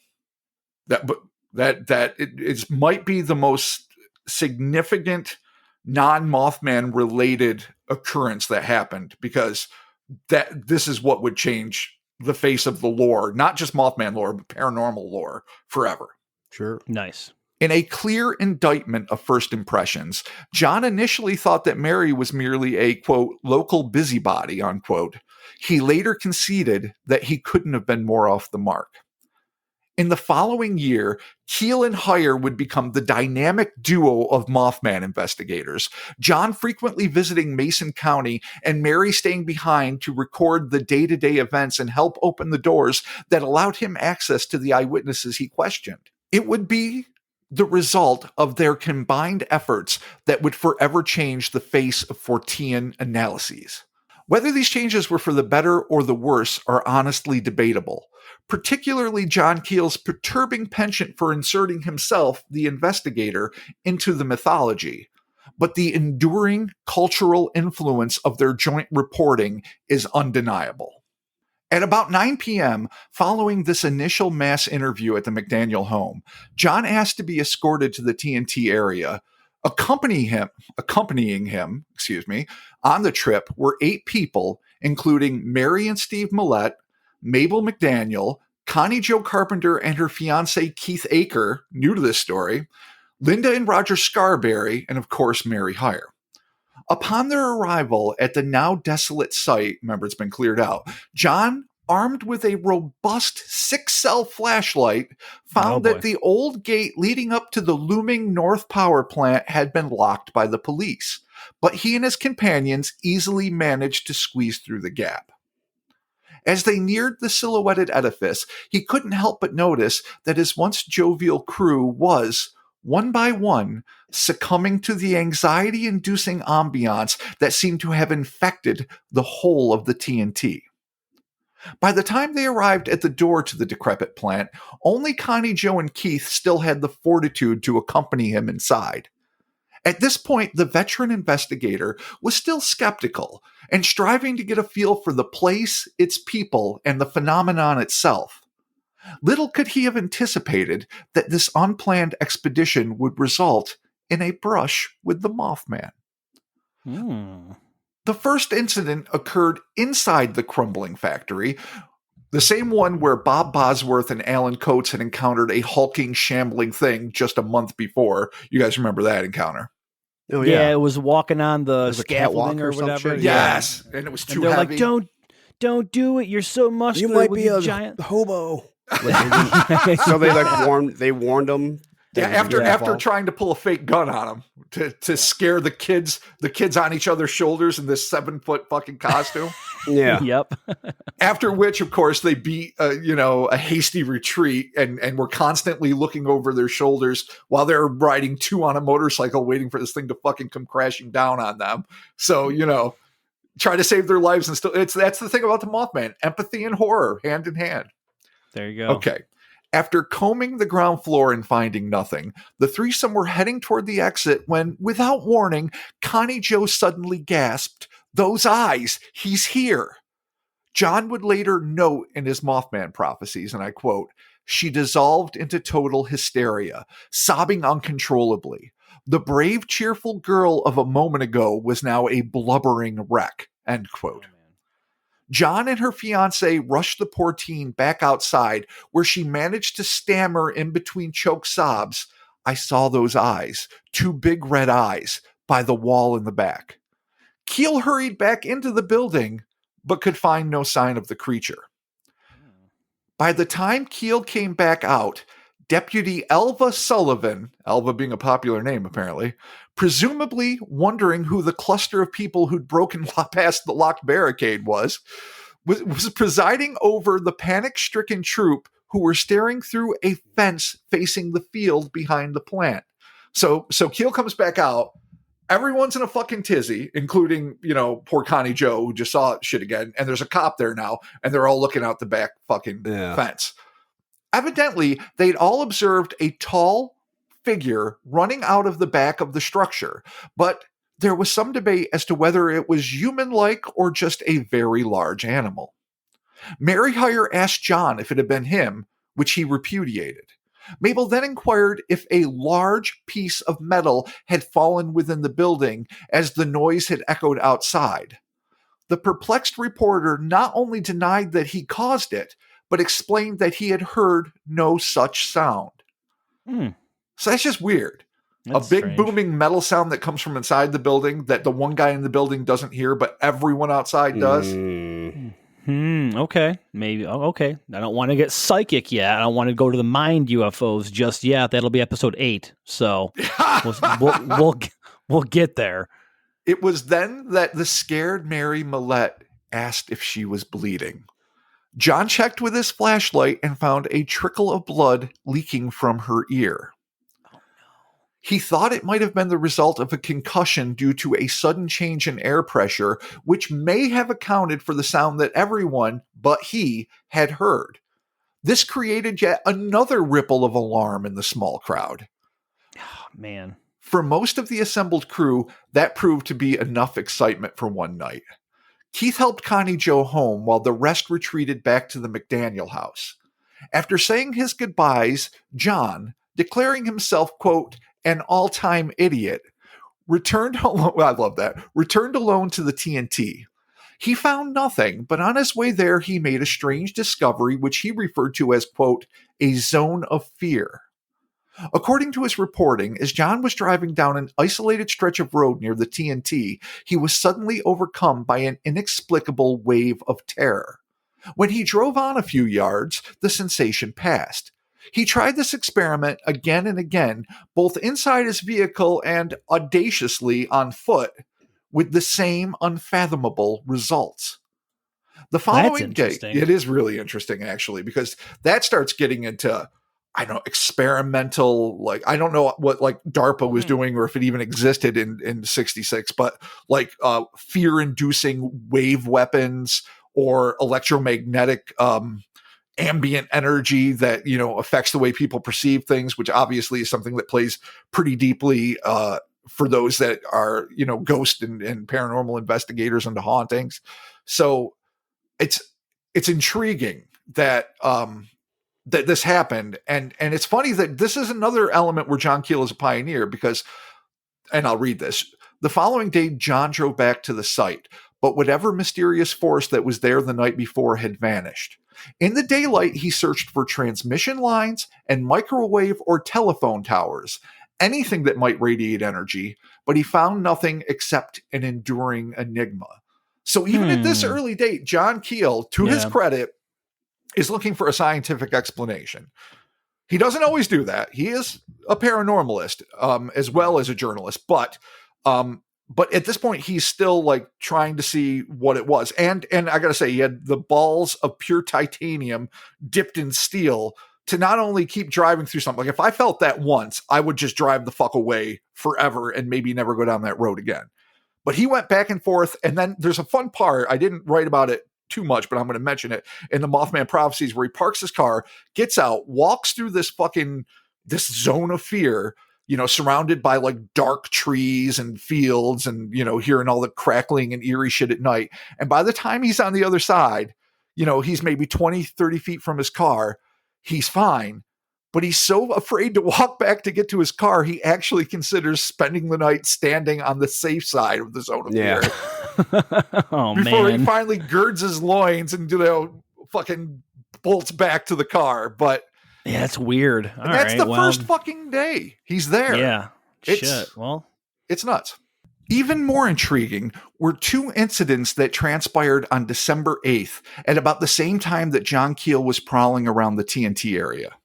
It might be the most significant non-Mothman related occurrence that happened, because that this is what would change the face of the lore, not just Mothman lore, but paranormal lore forever. Sure. Nice. In a clear indictment of first impressions, John initially thought that Mary was merely a, quote, local busybody, unquote. He later conceded that he couldn't have been more off the mark. In the following year, Keel and Hyre would become the dynamic duo of Mothman investigators, John frequently visiting Mason County and Mary staying behind to record the day-to-day events and help open the doors that allowed him access to the eyewitnesses he questioned. It would be the result of their combined efforts that would forever change the face of Fortean analyses. Whether these changes were for the better or the worse are honestly debatable, particularly John Keel's perturbing penchant for inserting himself, the investigator, into the mythology. But the enduring cultural influence of their joint reporting is undeniable. At about 9 p.m., following this initial mass interview at the McDaniel home, John asked to be escorted to the TNT area. Accompanying him, on the trip were 8 people, including Mary and Steve Millette, Mabel McDaniel, Connie Jo Carpenter and her fiancé Keith Aker, new to this story, Linda and Roger Scarberry, and of course Mary Hyre. Upon their arrival at the now desolate site, remember it's been cleared out, John, armed with a robust 6-cell flashlight, found that the old gate leading up to the looming North Power Plant had been locked by the police, but he and his companions easily managed to squeeze through the gap. As they neared the silhouetted edifice, he couldn't help but notice that his once jovial crew was, one by one, succumbing to the anxiety-inducing ambiance that seemed to have infected the whole of the TNT. By the time they arrived at the door to the decrepit plant, only Connie Jo and Keith still had the fortitude to accompany him inside. At this point, the veteran investigator was still skeptical and striving to get a feel for the place, its people, and the phenomenon itself. Little could he have anticipated that this unplanned expedition would result in a brush with the Mothman. The first incident occurred inside the crumbling factory, the same one where Bob Bosworth and Alan Coates had encountered a hulking, shambling thing just a month before. You guys remember that encounter? Oh, Yeah, it was walking on the scaffolding or some whatever. shit? Yes, and it was too they're heavy. like, don't do it. You're so muscular. You might with be your a giant hobo. So they warned him. Yeah, after trying to pull a fake gun on him to scare the kids on each other's shoulders in this 7-foot fucking costume. Yeah. Yep. After which, of course, they beat a hasty retreat and were constantly looking over their shoulders while they're riding 2 on a motorcycle, waiting for this thing to fucking come crashing down on them. So try to save their lives and still. That's the thing about the Mothman: empathy and horror, hand in hand. There you go. Okay. After combing the ground floor and finding nothing, the threesome were heading toward the exit when, without warning, Connie Jo suddenly gasped, "Those eyes! He's here!" John would later note in his Mothman prophecies, and I quote, "She dissolved into total hysteria, sobbing uncontrollably. The brave, cheerful girl of a moment ago was now a blubbering wreck," end quote. John and her fiancé rushed the poor teen back outside, where she managed to stammer in between choked sobs, "I saw those eyes, 2 big red eyes, by the wall in the back." Keel hurried back into the building, but could find no sign of the creature. By the time Keel came back out, Deputy Elva Sullivan, Elva being a popular name apparently, presumably wondering who the cluster of people who'd broken past the locked barricade was presiding over the panic-stricken troop who were staring through a fence facing the field behind the plant. So Keel comes back out. Everyone's in a fucking tizzy, including, poor Connie Jo, who just saw shit again. And there's a cop there now, and they're all looking out the back fucking fence. Evidently, they'd all observed a tall figure running out of the back of the structure, but there was some debate as to whether it was human-like or just a very large animal. Mary Hyre asked John if it had been him, which he repudiated. Mabel then inquired if a large piece of metal had fallen within the building as the noise had echoed outside. The perplexed reporter not only denied that he caused it, but explained that he had heard no such sound. So that's just weird. That's a big strange. booming metal sound that comes from inside the building that the one guy in the building doesn't hear, but everyone outside does. Okay. Maybe. Oh, okay. I don't want to get psychic yet. I don't want to go to the mind UFOs just yet. That'll be episode 8. So we'll get there. It was then that the scared Mary Millette asked if she was bleeding. John checked with his flashlight and found a trickle of blood leaking from her ear. He thought it might have been the result of a concussion due to a sudden change in air pressure, which may have accounted for the sound that everyone but he had heard. This created yet another ripple of alarm in the small crowd. Oh, man. For most of the assembled crew, that proved to be enough excitement for one night. Keith helped Connie Joe home while the rest retreated back to the McDaniel house. After saying his goodbyes, John, declaring himself, quote, an all-time idiot, returned alone. I love that. Returned alone to the TNT. He found nothing, but on his way there, he made a strange discovery, which he referred to as, quote, a zone of fear. According to his reporting, as John was driving down an isolated stretch of road near the TNT, he was suddenly overcome by an inexplicable wave of terror. When he drove on a few yards, the sensation passed. He tried this experiment again and again, both inside his vehicle and audaciously on foot, with the same unfathomable results. The following day, it is really interesting actually, because that starts getting into, I don't know, experimental, like, I don't know what like DARPA was doing or if it even existed in 66, but like fear-inducing wave weapons or electromagnetic ambient energy that, you know, affects the way people perceive things, which obviously is something that plays pretty deeply for those that are, you know, ghost and paranormal investigators into hauntings. So it's intriguing that that this happened, and it's funny that this is another element where John Keel is a pioneer, because, and I'll read this. The following day, John drove back to the site, but whatever mysterious force that was there the night before had vanished. In the daylight, he searched for transmission lines and microwave or telephone towers, anything that might radiate energy, but he found nothing except an enduring enigma. So even at this early date, John Keel, to his credit, is looking for a scientific explanation. He doesn't always do that. He is a paranormalist, as well as a journalist, but at this point, he's still like trying to see what it was. And I gotta say, he had the balls of pure titanium dipped in steel to not only keep driving through something. Like if I felt that once, I would just drive the fuck away forever and maybe never go down that road again. But he went back and forth. And then there's a fun part. I didn't write about it too much, but I'm going to mention it in the Mothman Prophecies, where he parks his car, gets out, walks through this zone of fear, you know, surrounded by like dark trees and fields and, you know, hearing all the crackling and eerie shit at night. And by the time he's on the other side, you know, he's maybe 20, 30 feet from his car. He's fine. But he's so afraid to walk back to get to his car, he actually considers spending the night standing on the safe side of the zone of fear. Before he finally girds his loins and, you know, fucking bolts back to the car. But yeah, that's weird. That's the first fucking day he's there. Yeah. Shit. Well, it's nuts. Even more intriguing were two incidents that transpired on December 8th at about the same time that John Keel was prowling around the TNT area.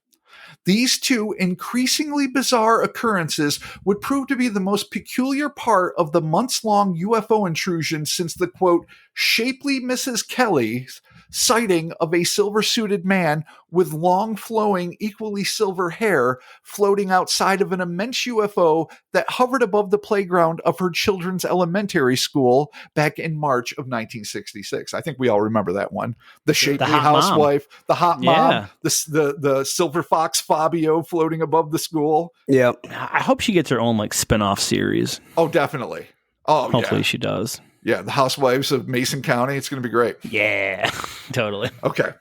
These two increasingly bizarre occurrences would prove to be the most peculiar part of the months-long UFO intrusion since the, quote, shapely Mrs. Kelly's sighting of a silver-suited man with long flowing, equally silver hair floating outside of an immense UFO that hovered above the playground of her children's elementary school back in March of 1966. I think we all remember that one. The shapely housewife, the hot mom, the silver fox Fabio floating above the school. Yeah. I hope she gets her own like spin-off series. Oh, definitely. Oh, hopefully she does. Yeah, the Housewives of Mason County. It's going to be great. Yeah, totally. Okay.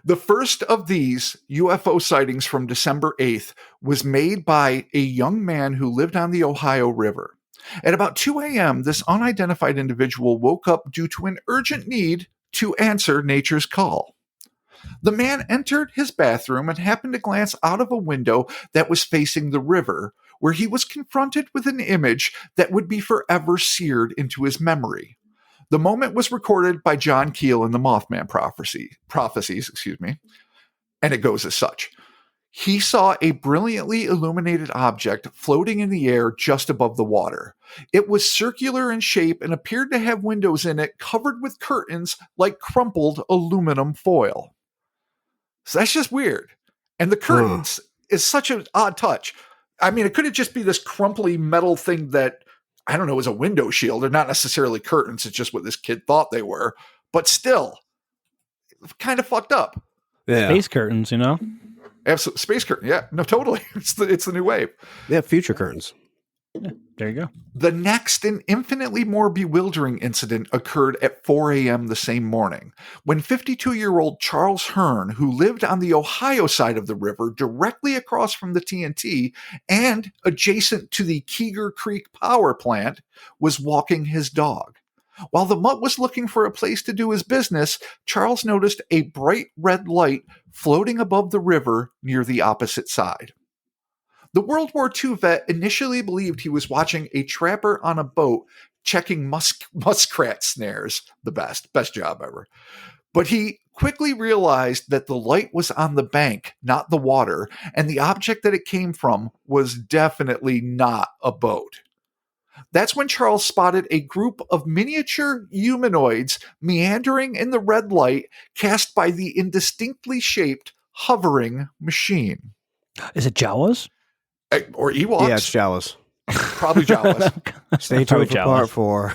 The first of these UFO sightings from December 8th was made by a young man who lived on the Ohio River. At about 2 a.m., this unidentified individual woke up due to an urgent need to answer nature's call. The man entered his bathroom and happened to glance out of a window that was facing the river, where he was confronted with an image that would be forever seared into his memory. The moment was recorded by John Keel in the Mothman Prophecies, and it goes as such. He saw a brilliantly illuminated object floating in the air just above the water. It was circular in shape and appeared to have windows in it covered with curtains like crumpled aluminum foil. So that's just weird. And the curtains is such an odd touch. I mean, it could just be this crumply metal thing that, I don't know, is a window shield. They're not necessarily curtains. It's just what this kid thought they were. But still, kind of fucked up. Yeah. Space curtains, you know? Absolutely. Space curtain. Yeah, no, totally. It's the new wave. They have future curtains. There you go. The next and infinitely more bewildering incident occurred at 4 a.m. the same morning, when 52-year-old Charles Hearn, who lived on the Ohio side of the river directly across from the TNT and adjacent to the Keeger Creek power plant, was walking his dog. While the mutt was looking for a place to do his business, Charles noticed a bright red light floating above the river near the opposite side. The World War II vet initially believed he was watching a trapper on a boat checking muskrat snares. The best job ever. But he quickly realized that the light was on the bank, not the water, and the object that it came from was definitely not a boat. That's when Charles spotted a group of miniature humanoids meandering in the red light cast by the indistinctly shaped hovering machine. Is it Jawas? Or Ewoks. Yeah, it's Jawas. Probably Jawas. Stay tuned for part 4.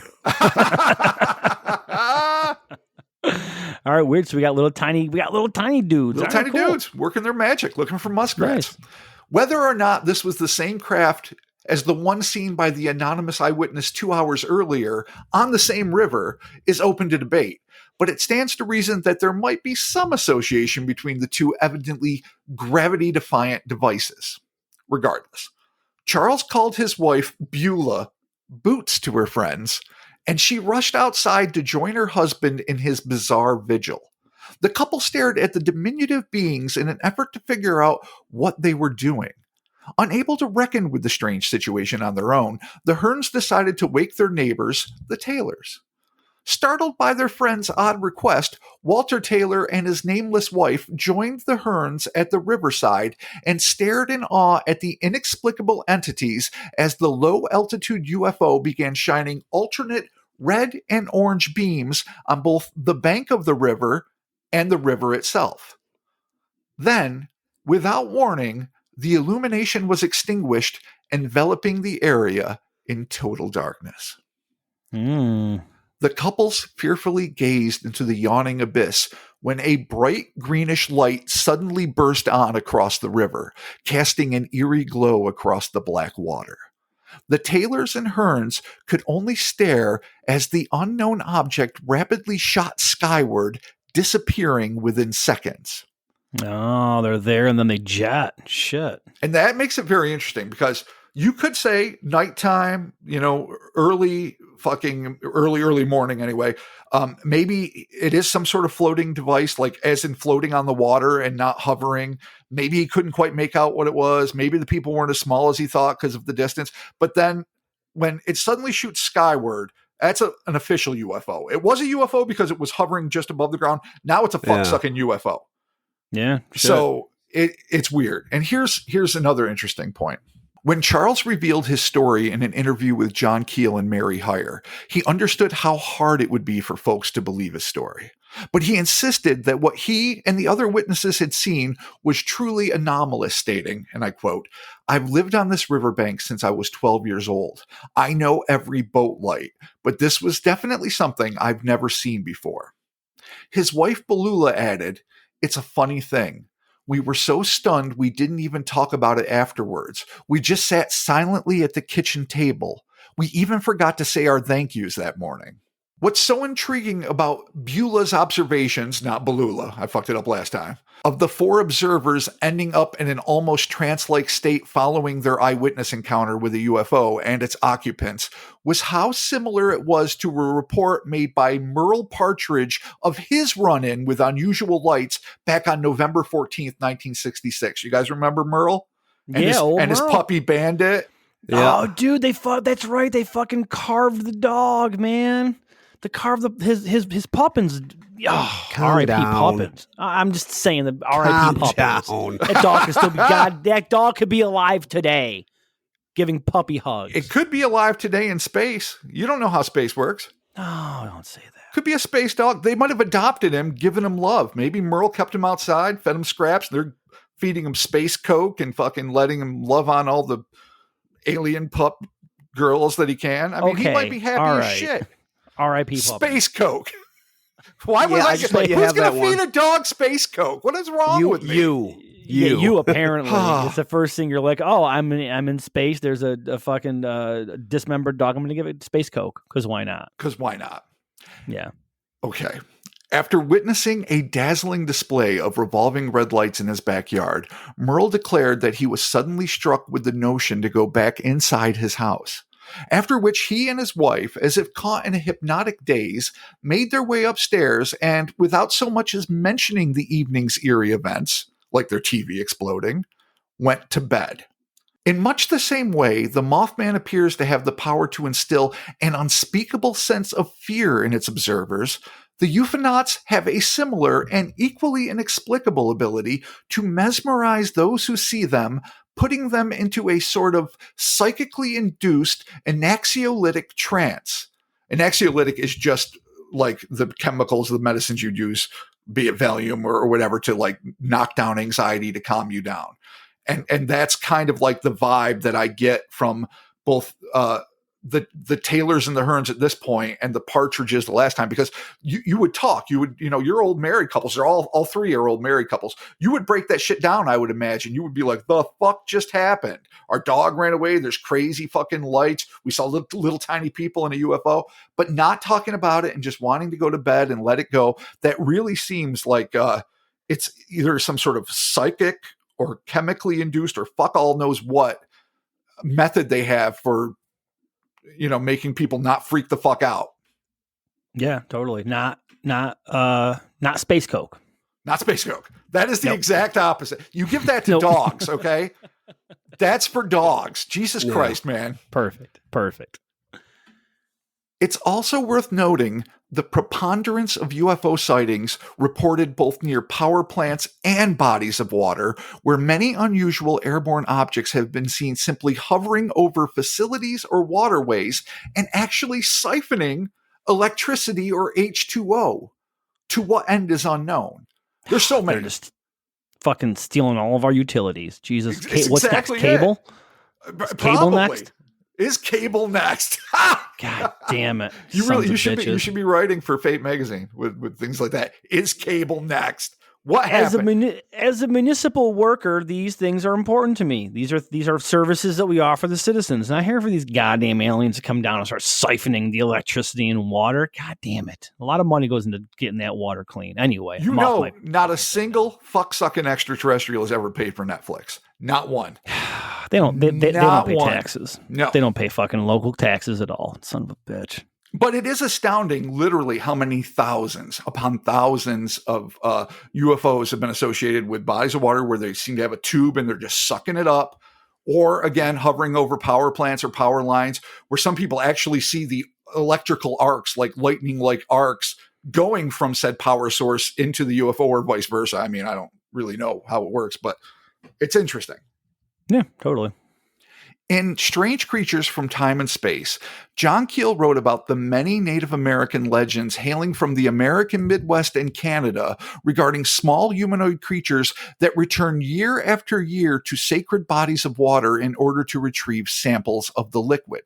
All right, weird. So we got little tiny dudes. Little All right, tiny cool. dudes working their magic, looking for muskrats. Nice. Whether or not this was the same craft as the one seen by the anonymous eyewitness 2 hours earlier on the same river is open to debate, but it stands to reason that there might be some association between the two evidently gravity-defiant devices. Regardless, Charles called his wife Beulah Boots to her friends, and she rushed outside to join her husband in his bizarre vigil. The couple stared at the diminutive beings in an effort to figure out what they were doing. Unable to reckon with the strange situation on their own, the Hearns decided to wake their neighbors, the Taylors. Startled by their friend's odd request, Walter Taylor and his nameless wife joined the Hearns at the riverside and stared in awe at the inexplicable entities as the low-altitude UFO began shining alternate red and orange beams on both the bank of the river and the river itself. Then, without warning, the illumination was extinguished, enveloping the area in total darkness. The couples fearfully gazed into the yawning abyss when a bright greenish light suddenly burst on across the river, casting an eerie glow across the black water. The Taylors and Hearns could only stare as the unknown object rapidly shot skyward, disappearing within seconds. Oh, they're there and then they jet. Shit. And that makes it very interesting because you could say nighttime, early morning anyway. Maybe it is some sort of floating device, like as in floating on the water and not hovering. Maybe he couldn't quite make out what it was. Maybe the people weren't as small as he thought because of the distance. But then when it suddenly shoots skyward, that's an official UFO. It was a UFO because it was hovering just above the ground. Now it's a fuck-sucking UFO. Yeah. Shit. So it's weird. And here's another interesting point. When Charles revealed his story in an interview with John Keel and Mary Heyer, he understood how hard it would be for folks to believe his story. But he insisted that what he and the other witnesses had seen was truly anomalous, stating, and I quote, "I've lived on this riverbank since I was 12 years old. I know every boat light, but this was definitely something I've never seen before." His wife Beulah added, "It's a funny thing. We were so stunned we didn't even talk about it afterwards. We just sat silently at the kitchen table. We even forgot to say our thank yous that morning." What's so intriguing about Beulah's observations, not Beulah, I fucked it up last time, of the four observers ending up in an almost trance-like state following their eyewitness encounter with a UFO and its occupants was how similar it was to a report made by Merle Partridge of his run-in with unusual lights back on November 14th, 1966. You guys remember Merle? And his puppy Bandit? Yeah. Oh, dude, that's right. They fucking carved the dog, man. They carved his puppins. Oh, R.I.P. Puppins. I'm just saying the R.I.P. Puppins. That dog could still be that dog could be alive today, giving puppy hugs. It could be alive today in space. You don't know how space works. Oh, don't say that. Could be a space dog. They might have adopted him, given him love. Maybe Merle kept him outside, fed him scraps. They're feeding him space coke and fucking letting him love on all the alien pup girls that he can. I mean, he might be happy as shit. R.I.P. Space coke. Why would I just let you who's have gonna that feed one. a dog space coke? What is wrong with me? You apparently. It's the first thing you're like, oh, I'm in space. There's a fucking dismembered dog. I'm gonna give it space coke because why not? Yeah. Okay. After witnessing a dazzling display of revolving red lights in his backyard, Merle declared that he was suddenly struck with the notion to go back inside his house. After which he and his wife, as if caught in a hypnotic daze, made their way upstairs and, without so much as mentioning the evening's eerie events, like their TV exploding, went to bed. In much the same way, the Mothman appears to have the power to instill an unspeakable sense of fear in its observers. The euphonauts have a similar and equally inexplicable ability to mesmerize those who see them, putting them into a sort of psychically induced anxiolytic trance. Anxiolytic is just like the chemicals, the medicines you'd use, be it Valium or whatever, to like knock down anxiety, to calm you down. And that's kind of like the vibe that I get from both the Taylors and the Hearns at this point and the Partridges the last time, because you would talk, your old married couples, are all three are old married couples. You would break that shit down, I would imagine. You would be like, the fuck just happened? Our dog ran away. There's crazy fucking lights. We saw little tiny people in a UFO, but not talking about it and just wanting to go to bed and let it go. That really seems like it's either some sort of psychic or chemically induced or fuck all knows what method they have for, making people not freak the fuck out. Yeah, totally. Not space coke. Not space coke. That is the exact opposite. You give that to dogs, okay? That's for dogs. Jesus Christ, man. Perfect. It's also worth noting the preponderance of UFO sightings reported both near power plants and bodies of water, where many unusual airborne objects have been seen simply hovering over facilities or waterways and actually siphoning electricity or H2O. To what end is unknown. There's so many. They're just fucking stealing all of our utilities. Jesus. What's exactly next? Cable? Is cable next? Is cable next? God damn it! You should be writing for Fate magazine with things like that. Is cable next? What happened? As a municipal worker, these things are important to me. These are services that we offer the citizens. Not here for these goddamn aliens to come down and start siphoning the electricity and water. God damn it! A lot of money goes into getting that water clean. Anyway, not a single fuck-sucking extraterrestrial has ever paid for Netflix. Not one. They don't pay taxes. No. They don't pay fucking local taxes at all. Son of a bitch. But it is astounding, literally, how many thousands upon thousands of UFOs have been associated with bodies of water where they seem to have a tube and they're just sucking it up. Or, again, hovering over power plants or power lines, where some people actually see the electrical arcs, like lightning-like arcs, going from said power source into the UFO or vice versa. I mean, I don't really know how it works, but it's interesting. Yeah, totally. In Strange Creatures from Time and Space, John Keel wrote about the many Native American legends hailing from the American Midwest and Canada regarding small humanoid creatures that return year after year to sacred bodies of water in order to retrieve samples of the liquid.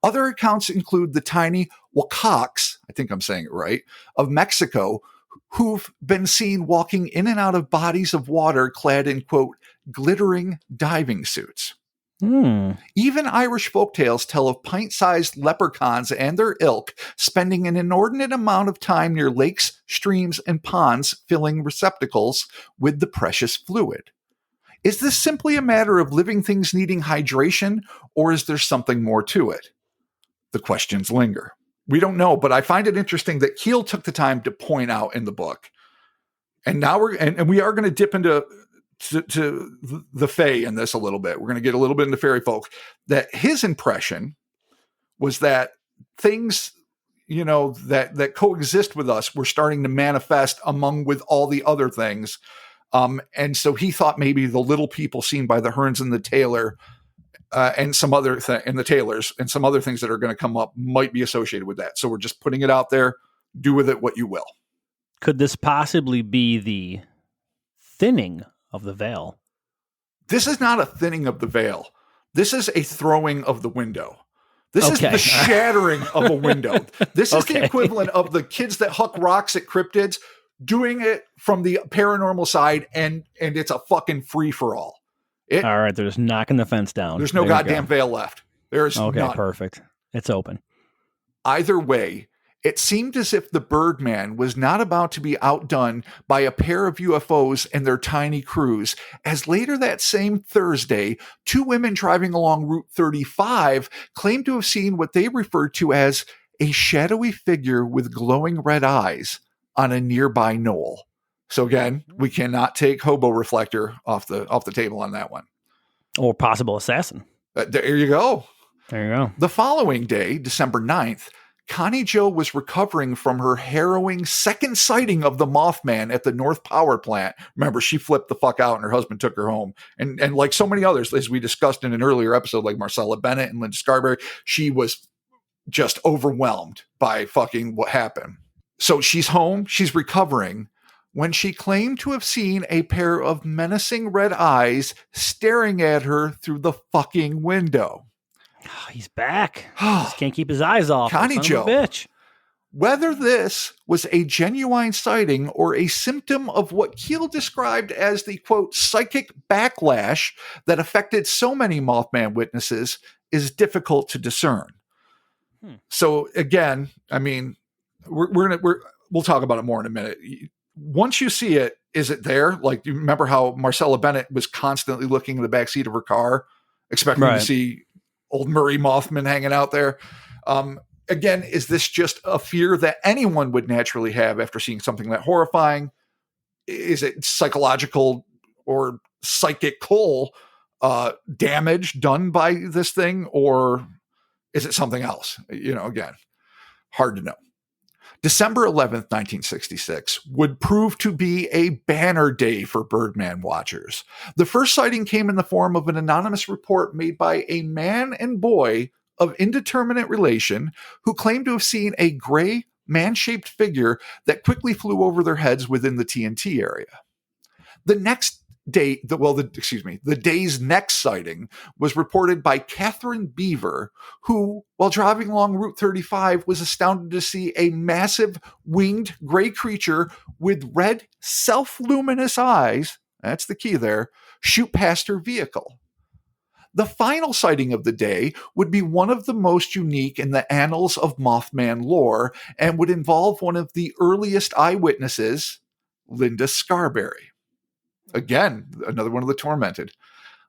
Other accounts include the tiny Wakaks, I think I'm saying it right, of Mexico, who've been seen walking in and out of bodies of water clad in, quote, glittering diving suits. Even Irish folktales tell of pint-sized leprechauns and their ilk spending an inordinate amount of time near lakes, streams, and ponds filling receptacles with the precious fluid. Is this simply a matter of living things needing hydration, or is there something more to it? The questions linger. We don't know, but I find it interesting that Keel took the time to point out in the book. And now we are going to dip into the Fae in this a little bit. We're going to get a little bit into fairy folk. That his impression was that things, that coexist with us were starting to manifest with all the other things. And so he thought maybe the little people seen by the Hearns and the Taylor and some other and the Taylors and some other things that are going to come up might be associated with that. So we're just putting it out there. Do with it what you will. Could this possibly be the thinning of the veil. This is not a thinning of the veil. This is a throwing of the window. This is Okay. the shattering of a window. This is the Okay. equivalent of the kids that huck rocks at cryptids doing it from the paranormal side, and it's a fucking free-for-all. All right, they're just knocking the fence down. There's no goddamn veil left. There's none. Perfect. It's open. Either way, it seemed as if the Birdman was not about to be outdone by a pair of UFOs and their tiny crews, as later that same Thursday, two women driving along Route 35 claimed to have seen what they referred to as a shadowy figure with glowing red eyes on a nearby knoll. So again, we cannot take hobo reflector off the table on that one. Or possible assassin. There you go. There you go. The following day, December 9th, Connie Jo was recovering from her harrowing second sighting of the Mothman at the North Power Plant. Remember, she flipped the fuck out and her husband took her home. And like so many others, as we discussed in an earlier episode, like Marcella Bennett and Linda Scarberry, she was just overwhelmed by fucking what happened. So she's home, she's recovering, when she claimed to have seen a pair of menacing red eyes staring at her through the fucking window. Oh, he's back. Just can't keep his eyes off. Connie Jo. Bitch. Whether this was a genuine sighting or a symptom of what Keel described as the, quote, psychic backlash that affected so many Mothman witnesses is difficult to discern. So again, I mean, we'll talk about it more in a minute. Once you see it, is it there? Like, you remember how Marcella Bennett was constantly looking in the backseat of her car, expecting to see old Murray Mothman hanging out there. Again, is this just a fear that anyone would naturally have after seeing something that horrifying? Is it psychological or psychical damage done by this thing? Or is it something else? You know, again, hard to know. December 11th, 1966 would prove to be a banner day for Birdman watchers. The first sighting came in the form of an anonymous report made by a man and boy of indeterminate relation who claimed to have seen a gray man-shaped figure that quickly flew over their heads within the TNT area. The next day, the day's next sighting was reported by Catherine Beaver, who, while driving along Route 35, was astounded to see a massive winged gray creature with red self-luminous eyes, that's the key there, shoot past her vehicle. The final sighting of the day would be one of the most unique in the annals of Mothman lore and would involve one of the earliest eyewitnesses, Linda Scarberry. Again, another one of the tormented.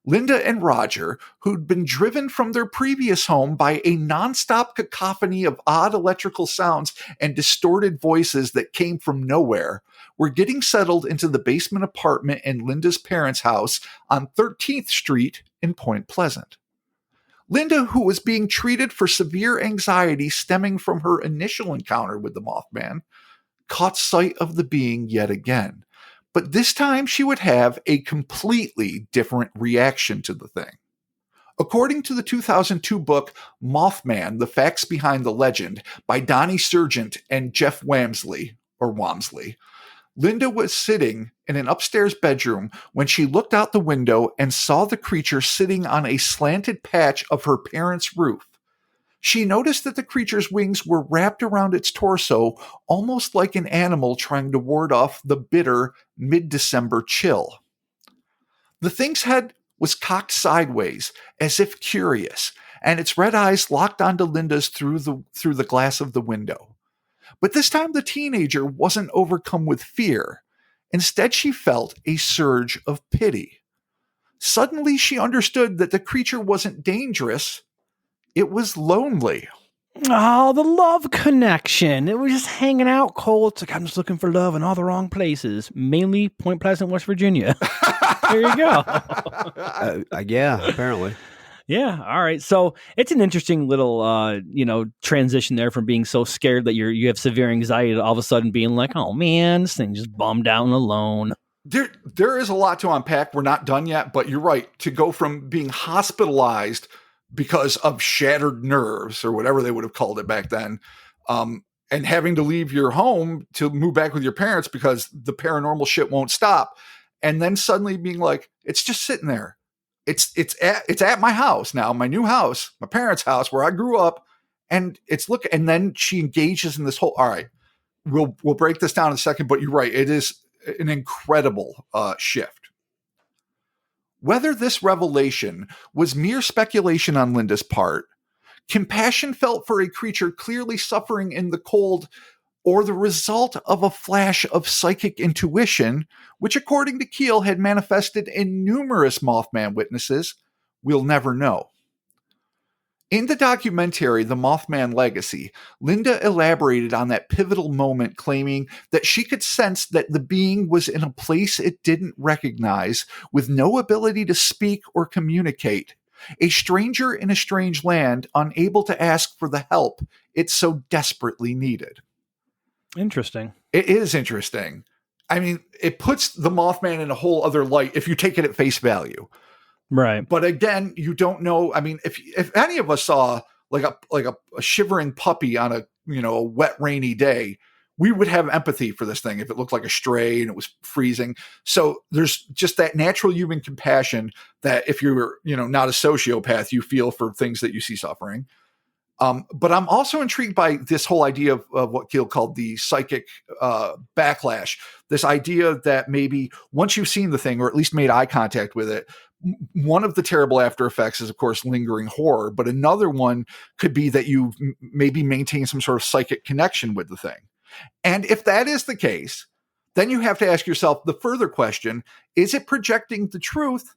Linda and Roger, who'd been driven from their previous home by a nonstop cacophony of odd electrical sounds and distorted voices that came from nowhere, were getting settled into the basement apartment in Linda's parents' house on 13th Street in Point Pleasant. Linda, who was being treated for severe anxiety stemming from her initial encounter with the Mothman, caught sight of the being yet again. But this time she would have a completely different reaction to the thing. According to the 2002 book Mothman, The Facts Behind the Legend by Donnie Sargent and Jeff Wamsley, Linda was sitting in an upstairs bedroom when she looked out the window and saw the creature sitting on a slanted patch of her parents' roof. She noticed that the creature's wings were wrapped around its torso, almost like an animal trying to ward off the bitter mid-December chill. The thing's head was cocked sideways, as if curious, and its red eyes locked onto Linda's through the glass of the window. But this time the teenager wasn't overcome with fear. Instead, she felt a surge of pity. Suddenly, she understood that the creature wasn't dangerous. It was lonely. Oh, the love connection. It was just hanging out, Cole. It's like, I'm just looking for love in all the wrong places. Mainly Point Pleasant, West Virginia. There you go. Yeah, apparently. Yeah. All right. So it's an interesting little, transition there from being so scared that you have severe anxiety to all of a sudden being like, oh man, this thing just bummed out and alone. There is a lot to unpack. We're not done yet, but you're right. To go from being hospitalized because of shattered nerves or whatever they would have called it back then, and having to leave your home to move back with your parents because the paranormal shit won't stop. and then suddenly being like, it's just sitting there. It's at my house now, my new house, my parents' house where I grew up, and and then she engages in this whole, all right, we'll break this down in a second, but you're right, it is an incredible shift. Whether this revelation was mere speculation on Linda's part, compassion felt for a creature clearly suffering in the cold, or the result of a flash of psychic intuition, which according to Keel had manifested in numerous Mothman witnesses, we'll never know. In the documentary, The Mothman Legacy, Linda elaborated on that pivotal moment, claiming that she could sense that the being was in a place it didn't recognize, with no ability to speak or communicate. A stranger in a strange land, unable to ask for the help it so desperately needed. Interesting. It is interesting. I mean, it puts the Mothman in a whole other light if you take it at face value. Right. But again, you don't know. I mean, if any of us saw like a shivering puppy on a wet, rainy day, we would have empathy for this thing if it looked like a stray and it was freezing. So there's just that natural human compassion that if you're not a sociopath, you feel for things that you see suffering. But I'm also intrigued by this whole idea of what Keel called the psychic backlash. This idea that maybe once you've seen the thing, or at least made eye contact with it, one of the terrible after effects is, of course, lingering horror. But another one could be that you maybe maintain some sort of psychic connection with the thing. And if that is the case, then you have to ask yourself the further question, is it projecting the truth,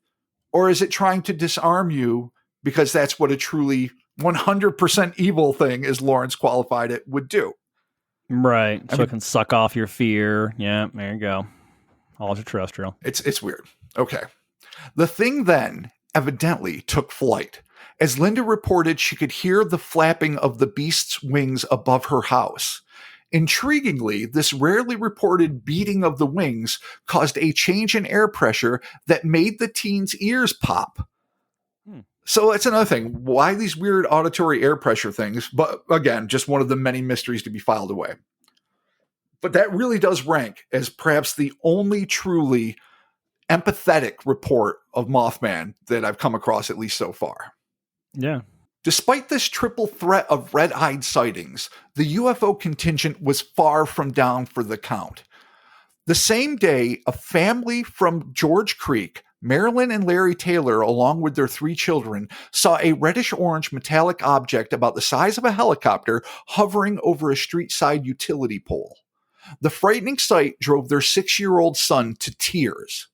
or is it trying to disarm you because that's what a truly 100% evil thing, as Lawrence qualified it, would do? Right. So it can suck off your fear. Yeah, there you go. Ultra-terrestrial. It's weird. Okay. The thing then evidently took flight. As Linda reported, she could hear the flapping of the beast's wings above her house. Intriguingly, this rarely reported beating of the wings caused a change in air pressure that made the teen's ears pop. So that's another thing. Why these weird auditory air pressure things? But again, just one of the many mysteries to be filed away. But that really does rank as perhaps the only truly empathetic report of Mothman that I've come across, at least so far. Yeah. Despite this triple threat of red-eyed sightings, the UFO contingent was far from down for the count. The same day, a family from George Creek, Marilyn and Larry Taylor, along with their 3 children, saw a reddish-orange metallic object about the size of a helicopter hovering over a street-side utility pole. The frightening sight drove their 6-year-old son to tears.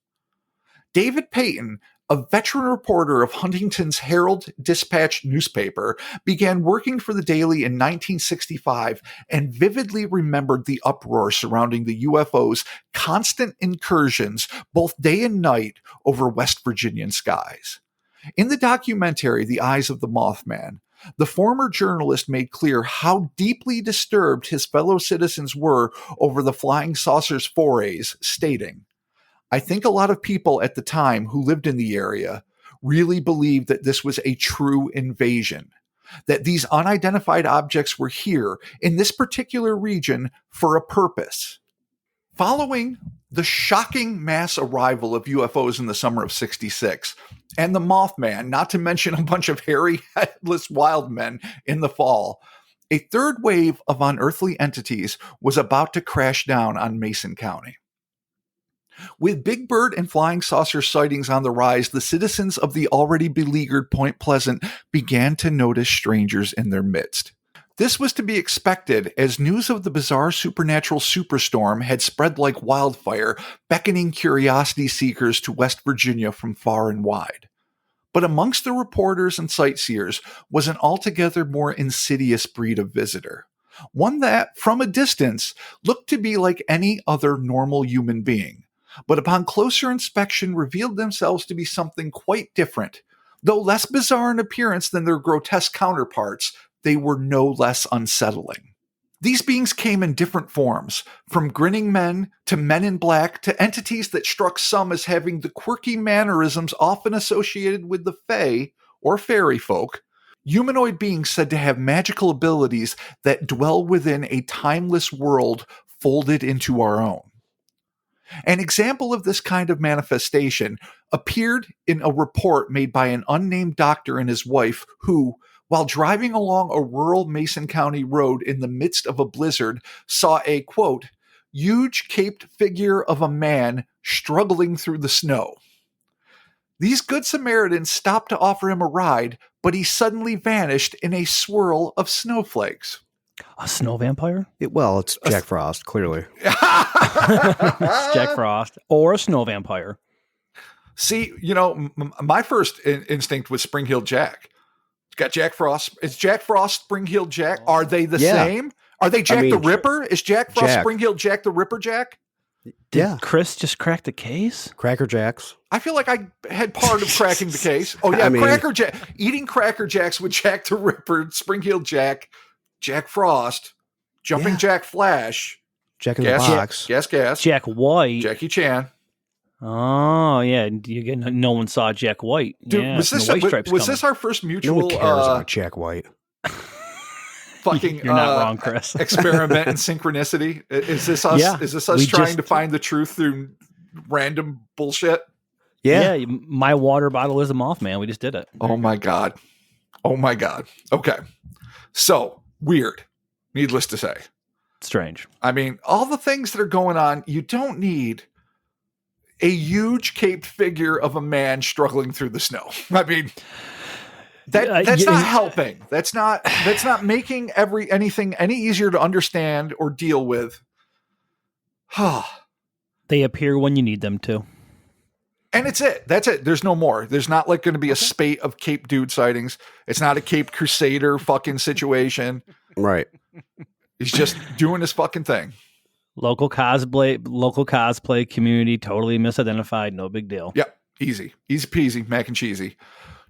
David Payton, a veteran reporter of Huntington's Herald-Dispatch newspaper, began working for the Daily in 1965 and vividly remembered the uproar surrounding the UFO's constant incursions, both day and night, over West Virginian skies. In the documentary, The Eyes of the Mothman, the former journalist made clear how deeply disturbed his fellow citizens were over the flying saucers' forays, stating, "I think a lot of people at the time who lived in the area really believed that this was a true invasion, that these unidentified objects were here in this particular region for a purpose." Following the shocking mass arrival of UFOs in the summer of '66, and the Mothman, not to mention a bunch of hairy, headless wild men in the fall, a third wave of unearthly entities was about to crash down on Mason County. With Big Bird and flying saucer sightings on the rise, the citizens of the already beleaguered Point Pleasant began to notice strangers in their midst. This was to be expected, as news of the bizarre supernatural superstorm had spread like wildfire, beckoning curiosity seekers to West Virginia from far and wide. But amongst the reporters and sightseers was an altogether more insidious breed of visitor. One that, from a distance, looked to be like any other normal human being, but upon closer inspection revealed themselves to be something quite different. Though less bizarre in appearance than their grotesque counterparts, they were no less unsettling. These beings came in different forms, from grinning men to men in black to entities that struck some as having the quirky mannerisms often associated with the Fae, or fairy folk, humanoid beings said to have magical abilities that dwell within a timeless world folded into our own. An example of this kind of manifestation appeared in a report made by an unnamed doctor and his wife who, while driving along a rural Mason County road in the midst of a blizzard, saw a, quote, huge caped figure of a man struggling through the snow. These good Samaritans stopped to offer him a ride, but he suddenly vanished in a swirl of snowflakes. A snow vampire? It's Jack Frost, clearly. It's Jack Frost or a snow vampire. See, my first instinct was Spring-Heeled Jack. It's got Jack Frost. Is Jack Frost Spring-Heeled Jack? Are they the same? Are they Jack the Ripper? Is Jack Frost Spring-Heeled Jack the Ripper Jack? Did Chris just crack the case? Cracker Jacks. I feel like I had part of cracking the case. Oh, yeah, Cracker Jack. Eating Cracker Jacks with Jack the Ripper, Spring-Heeled Jack, Jack Frost, Jumping Jack Flash. Jack in the Box. Gas. Jack White. Jackie Chan. Oh, yeah. No one saw Jack White. Dude, was this our first mutual... No one cares about Jack White. Fucking You're not wrong, Chris. experiment in synchronicity. Is this us? Yeah, is this us trying to find the truth through random bullshit? Yeah, my water bottle is a Mothman. We just did it. Oh my god. Okay, so weird. Needless to say, strange. I mean, all the things that are going on. You don't need a huge caped figure of a man struggling through the snow. I mean. That's not helping. That's not making anything any easier to understand or deal with. They appear when you need them to. And it's it. That's it. There's no more. There's not like going to be a spate of Cape Dude sightings. It's not a Cape Crusader fucking situation. Right. He's just doing his fucking thing. Local cosplay community, totally misidentified. No big deal. Yep. Easy peasy, mac and cheesy.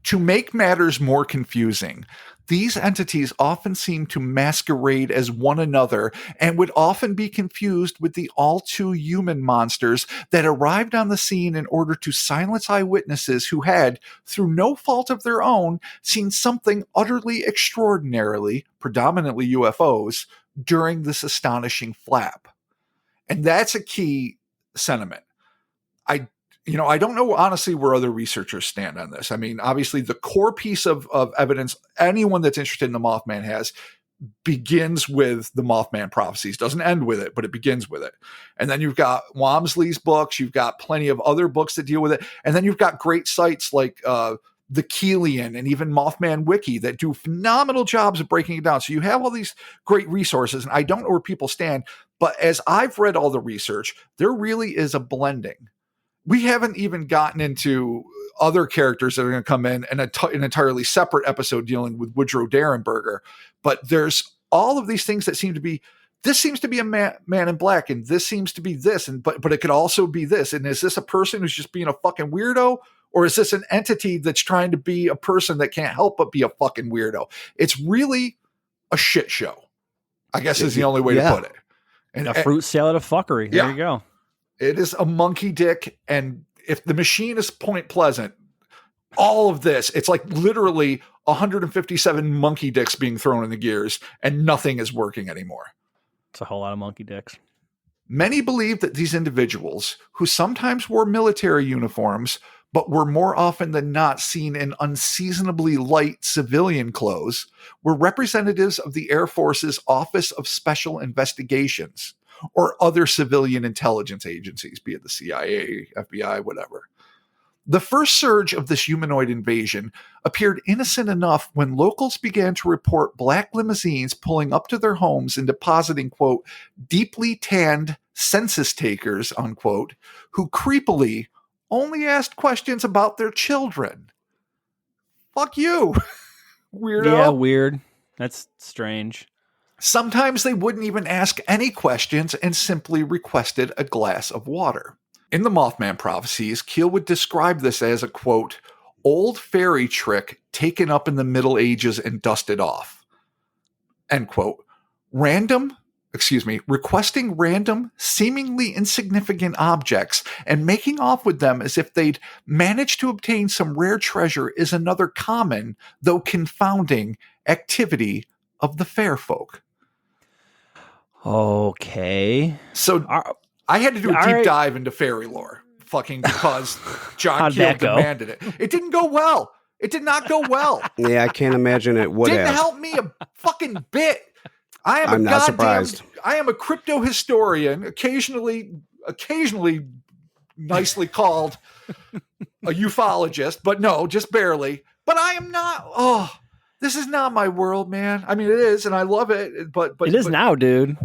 To make matters more confusing, these entities often seem to masquerade as one another and would often be confused with the all too human monsters that arrived on the scene in order to silence eyewitnesses who had, through no fault of their own, seen something utterly extraordinarily, predominantly UFOs, during this astonishing flap. And that's a key sentiment. I don't know, honestly, where other researchers stand on this. I mean, obviously, the core piece of evidence anyone that's interested in the Mothman has begins with the Mothman prophecies. Doesn't end with it, but it begins with it. And then you've got Walmsley's books. You've got plenty of other books that deal with it. And then you've got great sites like the Keelian and even Mothman Wiki that do phenomenal jobs of breaking it down. So you have all these great resources. And I don't know where people stand, but as I've read all the research, there really is a blending. We haven't even gotten into other characters that are going to come in and an entirely separate episode dealing with Woodrow Derenberger. But there's all of these things that seem to be, this seems to be a man in black, and this seems to be this, and but it could also be this. And is this a person who's just being a fucking weirdo? Or is this an entity that's trying to be a person that can't help but be a fucking weirdo? It's really a shit show, I guess is the only way to put it. And a fruit salad of fuckery. There you go. It is a monkey dick, and if the machine is Point Pleasant, all of this, it's like literally 157 monkey dicks being thrown in the gears, and nothing is working anymore. It's a whole lot of monkey dicks. Many believe that these individuals, who sometimes wore military uniforms, but were more often than not seen in unseasonably light civilian clothes, were representatives of the Air Force's Office of Special Investigations, or other civilian intelligence agencies, be it the CIA, FBI, whatever. The first surge of this humanoid invasion appeared innocent enough when locals began to report black limousines pulling up to their homes and depositing, quote, deeply tanned census takers, unquote, who creepily only asked questions about their children. Fuck you, weirdo. Yeah, weird. That's strange. Sometimes they wouldn't even ask any questions and simply requested a glass of water. In the Mothman prophecies, Keel would describe this as a, quote, old fairy trick taken up in the Middle Ages and dusted off. End quote. Requesting random, seemingly insignificant objects and making off with them as if they'd managed to obtain some rare treasure is another common, though confounding, activity of the fair folk. Okay. So I had to do a All deep right. dive into fairy lore, fucking because John How'd Keel that go? demanded it. It didn't go well. It did not go well. Yeah, I can't imagine it would Didn't have. help me a fucking bit. I am I'm a not goddamn. surprised. I am a crypto historian, occasionally nicely called a ufologist, but no, just barely. But I am not. Oh, this is not my world, man. I mean, it is, and I love it. But It is now, dude.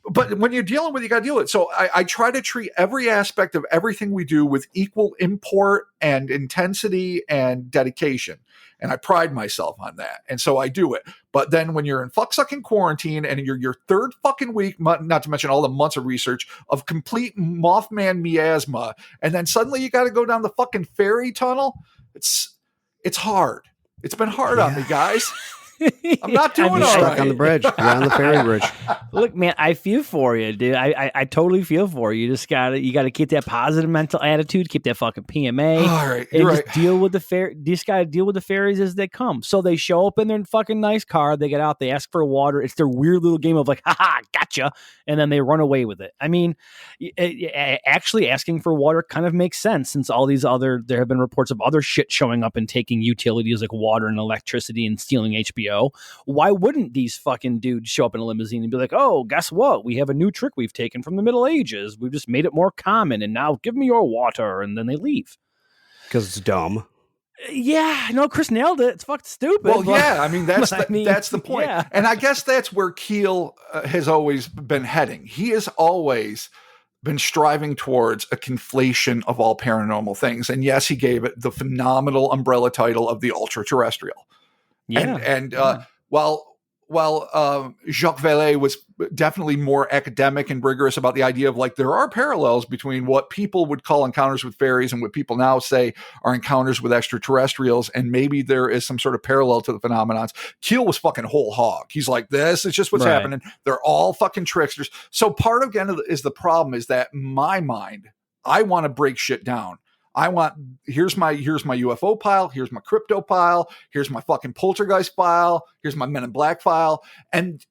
But when you're dealing with it, you got to deal with it. So I try to treat every aspect of everything we do with equal import and intensity and dedication. And I pride myself on that. And so I do it. But then when you're in fuck-sucking quarantine and you're your third fucking week, not to mention all the months of research of complete Mothman miasma, and then suddenly you got to go down the fucking fairy tunnel, it's hard. It's been hard on me, guys. I'm not doing all Stuck right. on the bridge. You're on the ferry bridge. Look, man, I feel for you, dude. I totally feel for you. You just gotta keep that positive mental attitude, keep that fucking PMA, All right, and you're just right. deal with just gotta deal with the fairies as they come. So they show up in their fucking nice car, they get out, they ask for water. It's their weird little game of like, haha, gotcha, and then they run away with it. I mean, actually asking for water kind of makes sense since there have been reports of other shit showing up and taking utilities like water and electricity and stealing HBO. Why wouldn't these fucking dudes show up in a limousine and be like, oh, guess what? We have a new trick we've taken from the Middle Ages. We've just made it more common, and now give me your water. And then they leave. Because it's dumb. Yeah, no, Chris nailed it. It's fucking stupid. Well, yeah, I mean, that's the point. yeah. And I guess that's where Keel has always been heading. He has always been striving towards a conflation of all paranormal things. And yes, he gave it the phenomenal umbrella title of the ultra-terrestrial. Yeah. And while Jacques Vallée was definitely more academic and rigorous about the idea of like there are parallels between what people would call encounters with fairies and what people now say are encounters with extraterrestrials, and maybe there is some sort of parallel to the phenomenons. Keel was fucking whole hog. He's like, this is just what's happening. They're all fucking tricksters. So part of again is the problem is that my mind, I want to break shit down. Here's my UFO pile, here's my crypto pile, here's my fucking poltergeist file, here's my Men in Black file. And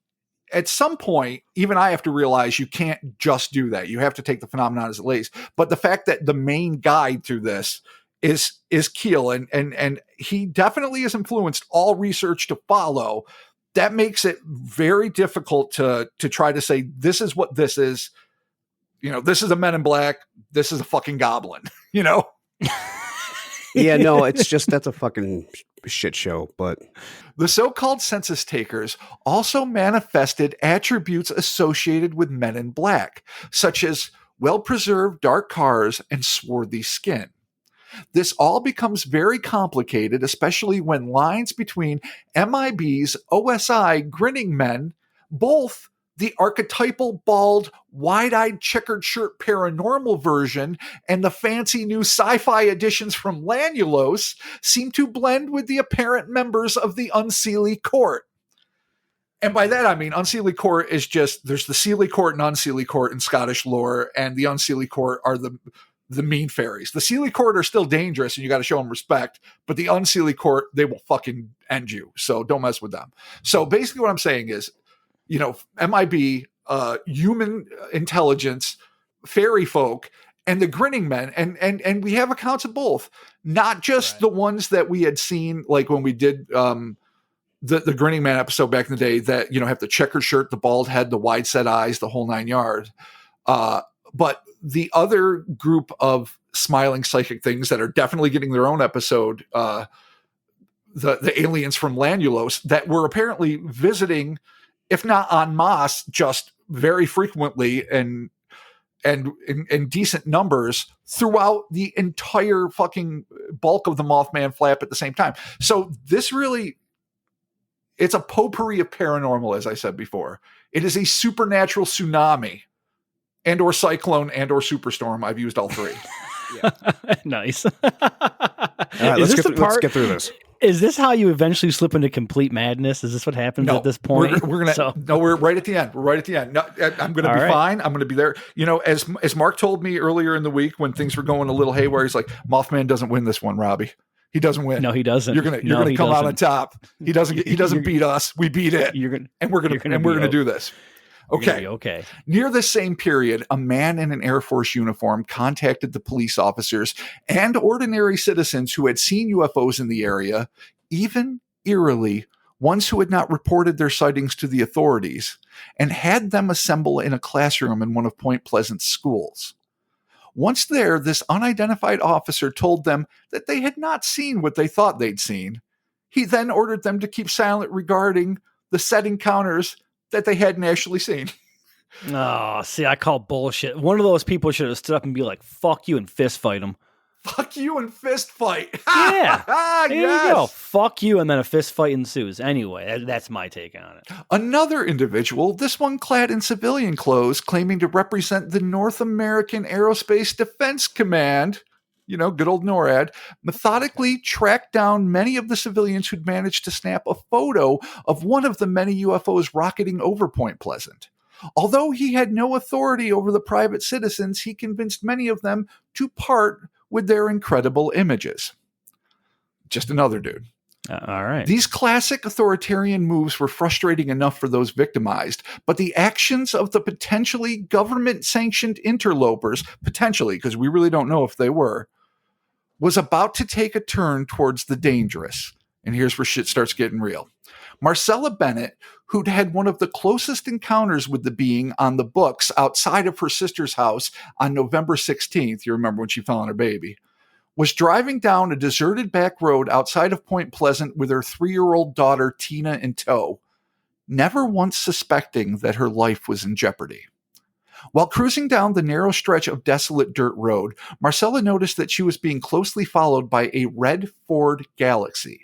at some point, even I have to realize you can't just do that. You have to take the phenomenon as it lays. But the fact that the main guide through this is Keel, and he definitely has influenced all research to follow. That makes it very difficult to try to say, this is what this is. You know, this is a Men in Black, this is a fucking goblin, you know? Yeah, no, it's just that's a fucking shit show. But the so-called census takers also manifested attributes associated with Men in Black, such as well-preserved dark cars and swarthy skin. This all becomes very complicated, especially when lines between M.I.B's OSI grinning men, both the archetypal bald, wide-eyed checkered shirt paranormal version and the fancy new sci-fi editions from Lanulos seem to blend with the apparent members of the Unseelie Court. And by that, I mean, Unseelie Court is just, there's the Seelie Court and Unseelie Court in Scottish lore, and the Unseelie Court are the mean fairies. The Seelie Court are still dangerous and you got to show them respect, but the Unseelie Court, they will fucking end you. So don't mess with them. So basically what I'm saying is, you know, M.I.B, human intelligence, fairy folk, and the grinning men, and we have accounts of both, not just the ones that we had seen, like when we did the grinning man episode back in the day, that, you know, have the checkered shirt, the bald head, the wide set eyes, the whole 9 yards, but the other group of smiling psychic things that are definitely getting their own episode, the aliens from Lanulos that were apparently visiting, if not en masse, just very frequently and in decent numbers throughout the entire fucking bulk of the Mothman flap at the same time. So this really, it's a potpourri of paranormal, as I said before. It is a supernatural tsunami and or cyclone and or superstorm. I've used all three. Yeah. Nice. all right, let's get through this. Is this how you eventually slip into complete madness? Is this what happens at this point? We're right at the end. We're right at the end. No, I'm going to be fine. I'm going to be there. You know, as Mark told me earlier in the week when things were going a little haywire, he's like, Mothman doesn't win this one, Robbie. He doesn't win. No, he doesn't. You're gonna come out on top. He doesn't beat us. We beat it. We're gonna do this. You're gonna Okay. be okay. Near this same period, a man in an Air Force uniform contacted the police officers and ordinary citizens who had seen UFOs in the area, even eerily, ones who had not reported their sightings to the authorities, and had them assemble in a classroom in one of Point Pleasant's schools. Once there, this unidentified officer told them that they had not seen what they thought they'd seen. He then ordered them to keep silent regarding the said encounters that they hadn't actually seen. Oh, see, I call bullshit. One of those people should have stood up and be like, fuck you and fist fight him. Fuck you and fist fight. Yeah. There Yes. you go. Fuck you, and then a fist fight ensues. Anyway, that's my take on it. Another individual, this one clad in civilian clothes, claiming to represent the North American Aerospace Defense Command, good old NORAD, methodically tracked down many of the civilians who'd managed to snap a photo of one of the many UFOs rocketing over Point Pleasant. Although he had no authority over the private citizens, he convinced many of them to part with their incredible images. Just another dude. All right. These classic authoritarian moves were frustrating enough for those victimized, but the actions of the potentially government-sanctioned interlopers, potentially, because we really don't know if they were, was about to take a turn towards the dangerous. And here's where shit starts getting real. Marcella Bennett, who'd had one of the closest encounters with the being on the books outside of her sister's house on November 16th, you remember when she fell on her baby, was driving down a deserted back road outside of Point Pleasant with her 3-year-old daughter Tina in tow, never once suspecting that her life was in jeopardy. While cruising down the narrow stretch of desolate dirt road, Marcella noticed that she was being closely followed by a red Ford Galaxy.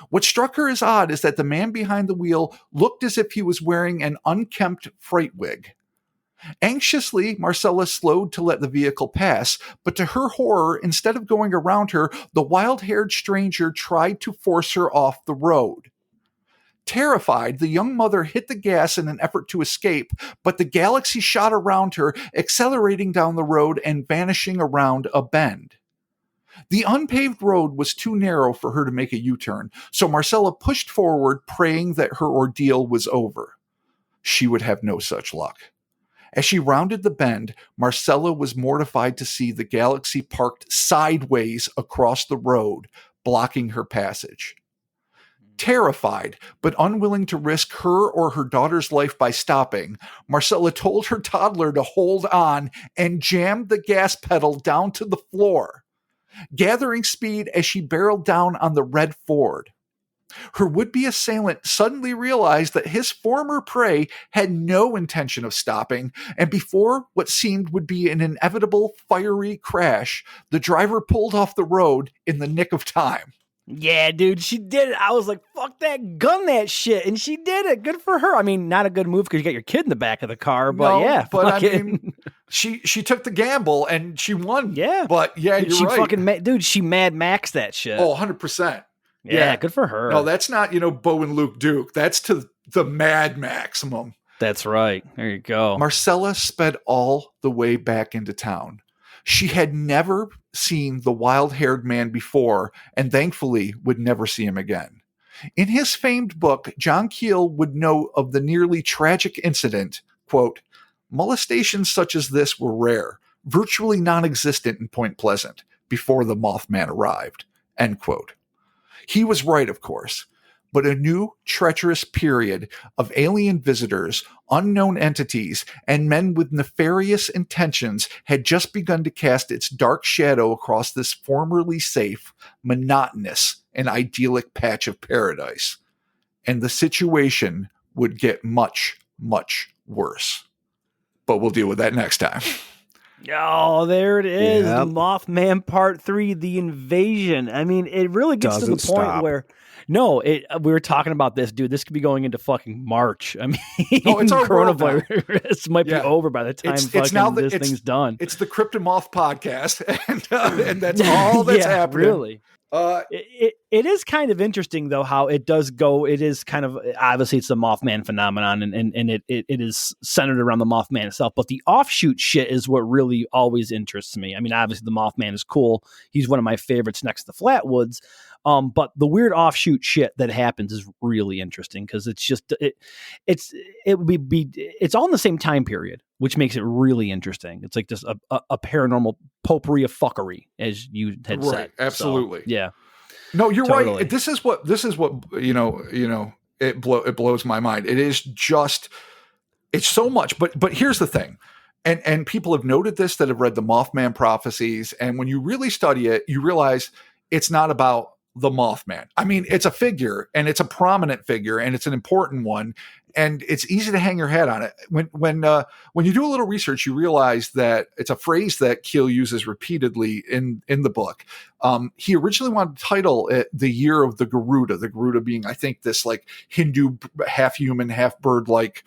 What struck her as odd is that the man behind the wheel looked as if he was wearing an unkempt fright wig. Anxiously, Marcella slowed to let the vehicle pass, but to her horror, instead of going around her, the wild-haired stranger tried to force her off the road. Terrified, the young mother hit the gas in an effort to escape, but the Galaxy shot around her, accelerating down the road and vanishing around a bend. The unpaved road was too narrow for her to make a U-turn, so Marcella pushed forward, praying that her ordeal was over. She would have no such luck. As she rounded the bend, Marcella was mortified to see the Galaxy parked sideways across the road, blocking her passage. Terrified, but unwilling to risk her or her daughter's life by stopping, Marcella told her toddler to hold on and jammed the gas pedal down to the floor, gathering speed as she barreled down on the red Ford. Her would-be assailant suddenly realized that his former prey had no intention of stopping, and before what seemed would be an inevitable fiery crash, the driver pulled off the road in the nick of time. Yeah, dude, she did it. I was like, fuck that, gun that shit. And she did it. Good for her. I mean, not a good move because you got your kid in the back of the car, but No, yeah. but fuck I it. mean, she took the gamble and she won. Yeah. But yeah, Dude, you're she right. fucking dude, she Mad Max that shit. Oh, 100%. yeah, good for her. No, that's not, Bo and Luke Duke. That's to the mad maximum. That's right. There you go. Marcella sped all the way back into town. She had never seen the wild-haired man before, and thankfully would never see him again. In his famed book, John Keel would note of the nearly tragic incident, quote, molestations such as this were rare, virtually non-existent in Point Pleasant, before the Mothman arrived, end quote. He was right, of course, but a new treacherous period of alien visitors, unknown entities, and men with nefarious intentions had just begun to cast its dark shadow across this formerly safe, monotonous, and idyllic patch of paradise. And the situation would get much, much worse. But we'll deal with that next time. Oh, there it is. Yep. Mothman Part 3, The Invasion. I mean, it really gets to the Doesn't point stop. where we were talking about this, dude. This could be going into fucking March. I mean, No, it's our world now. coronavirus might Yeah. be over by the time It's now this thing's done. It's the Cryptomoth podcast, and that's all that's yeah, happening. Really. It is kind of interesting though how it does go. It is kind of obviously it's the Mothman phenomenon, and it is centered around the Mothman itself. But the offshoot shit is what really always interests me. I mean, obviously the Mothman is cool. He's one of my favorites next to the Flatwoods. But the weird offshoot shit that happens is really interesting because it's just it's all in the same time period, which makes it really interesting. It's like just a paranormal potpourri of fuckery, as you had said. Absolutely. So, yeah. No, you're Totally. right. This is what it blows my mind. It is just it's so much. But here's the thing. And people have noted this that have read the Mothman prophecies. And when you really study it, you realize it's not about the Mothman. I mean, it's a figure and it's a prominent figure and it's an important one. And it's easy to hang your head on it. When you do a little research, you realize that it's a phrase that Keel uses repeatedly in the book. He originally wanted to title it "The Year of the Garuda." The Garuda being, I think, this like Hindu half human, half bird like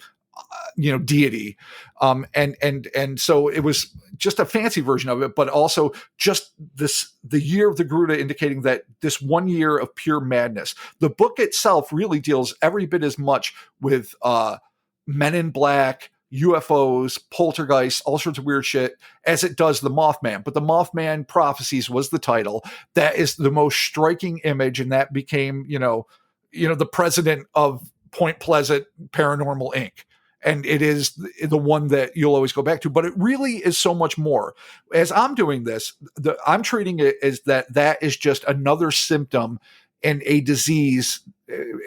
deity. And so it was just a fancy version of it, but also just the year of the Garuda, indicating that this 1 year of pure madness. The book itself really deals every bit as much with men in black, UFOs, poltergeists, all sorts of weird shit as it does the Mothman. But the Mothman prophecies was the title. That is the most striking image. And that became, the president of Point Pleasant Paranormal Inc. And it is the one that you'll always go back to, but it really is so much more. As I'm doing this, I'm treating it as that is just another symptom in a disease.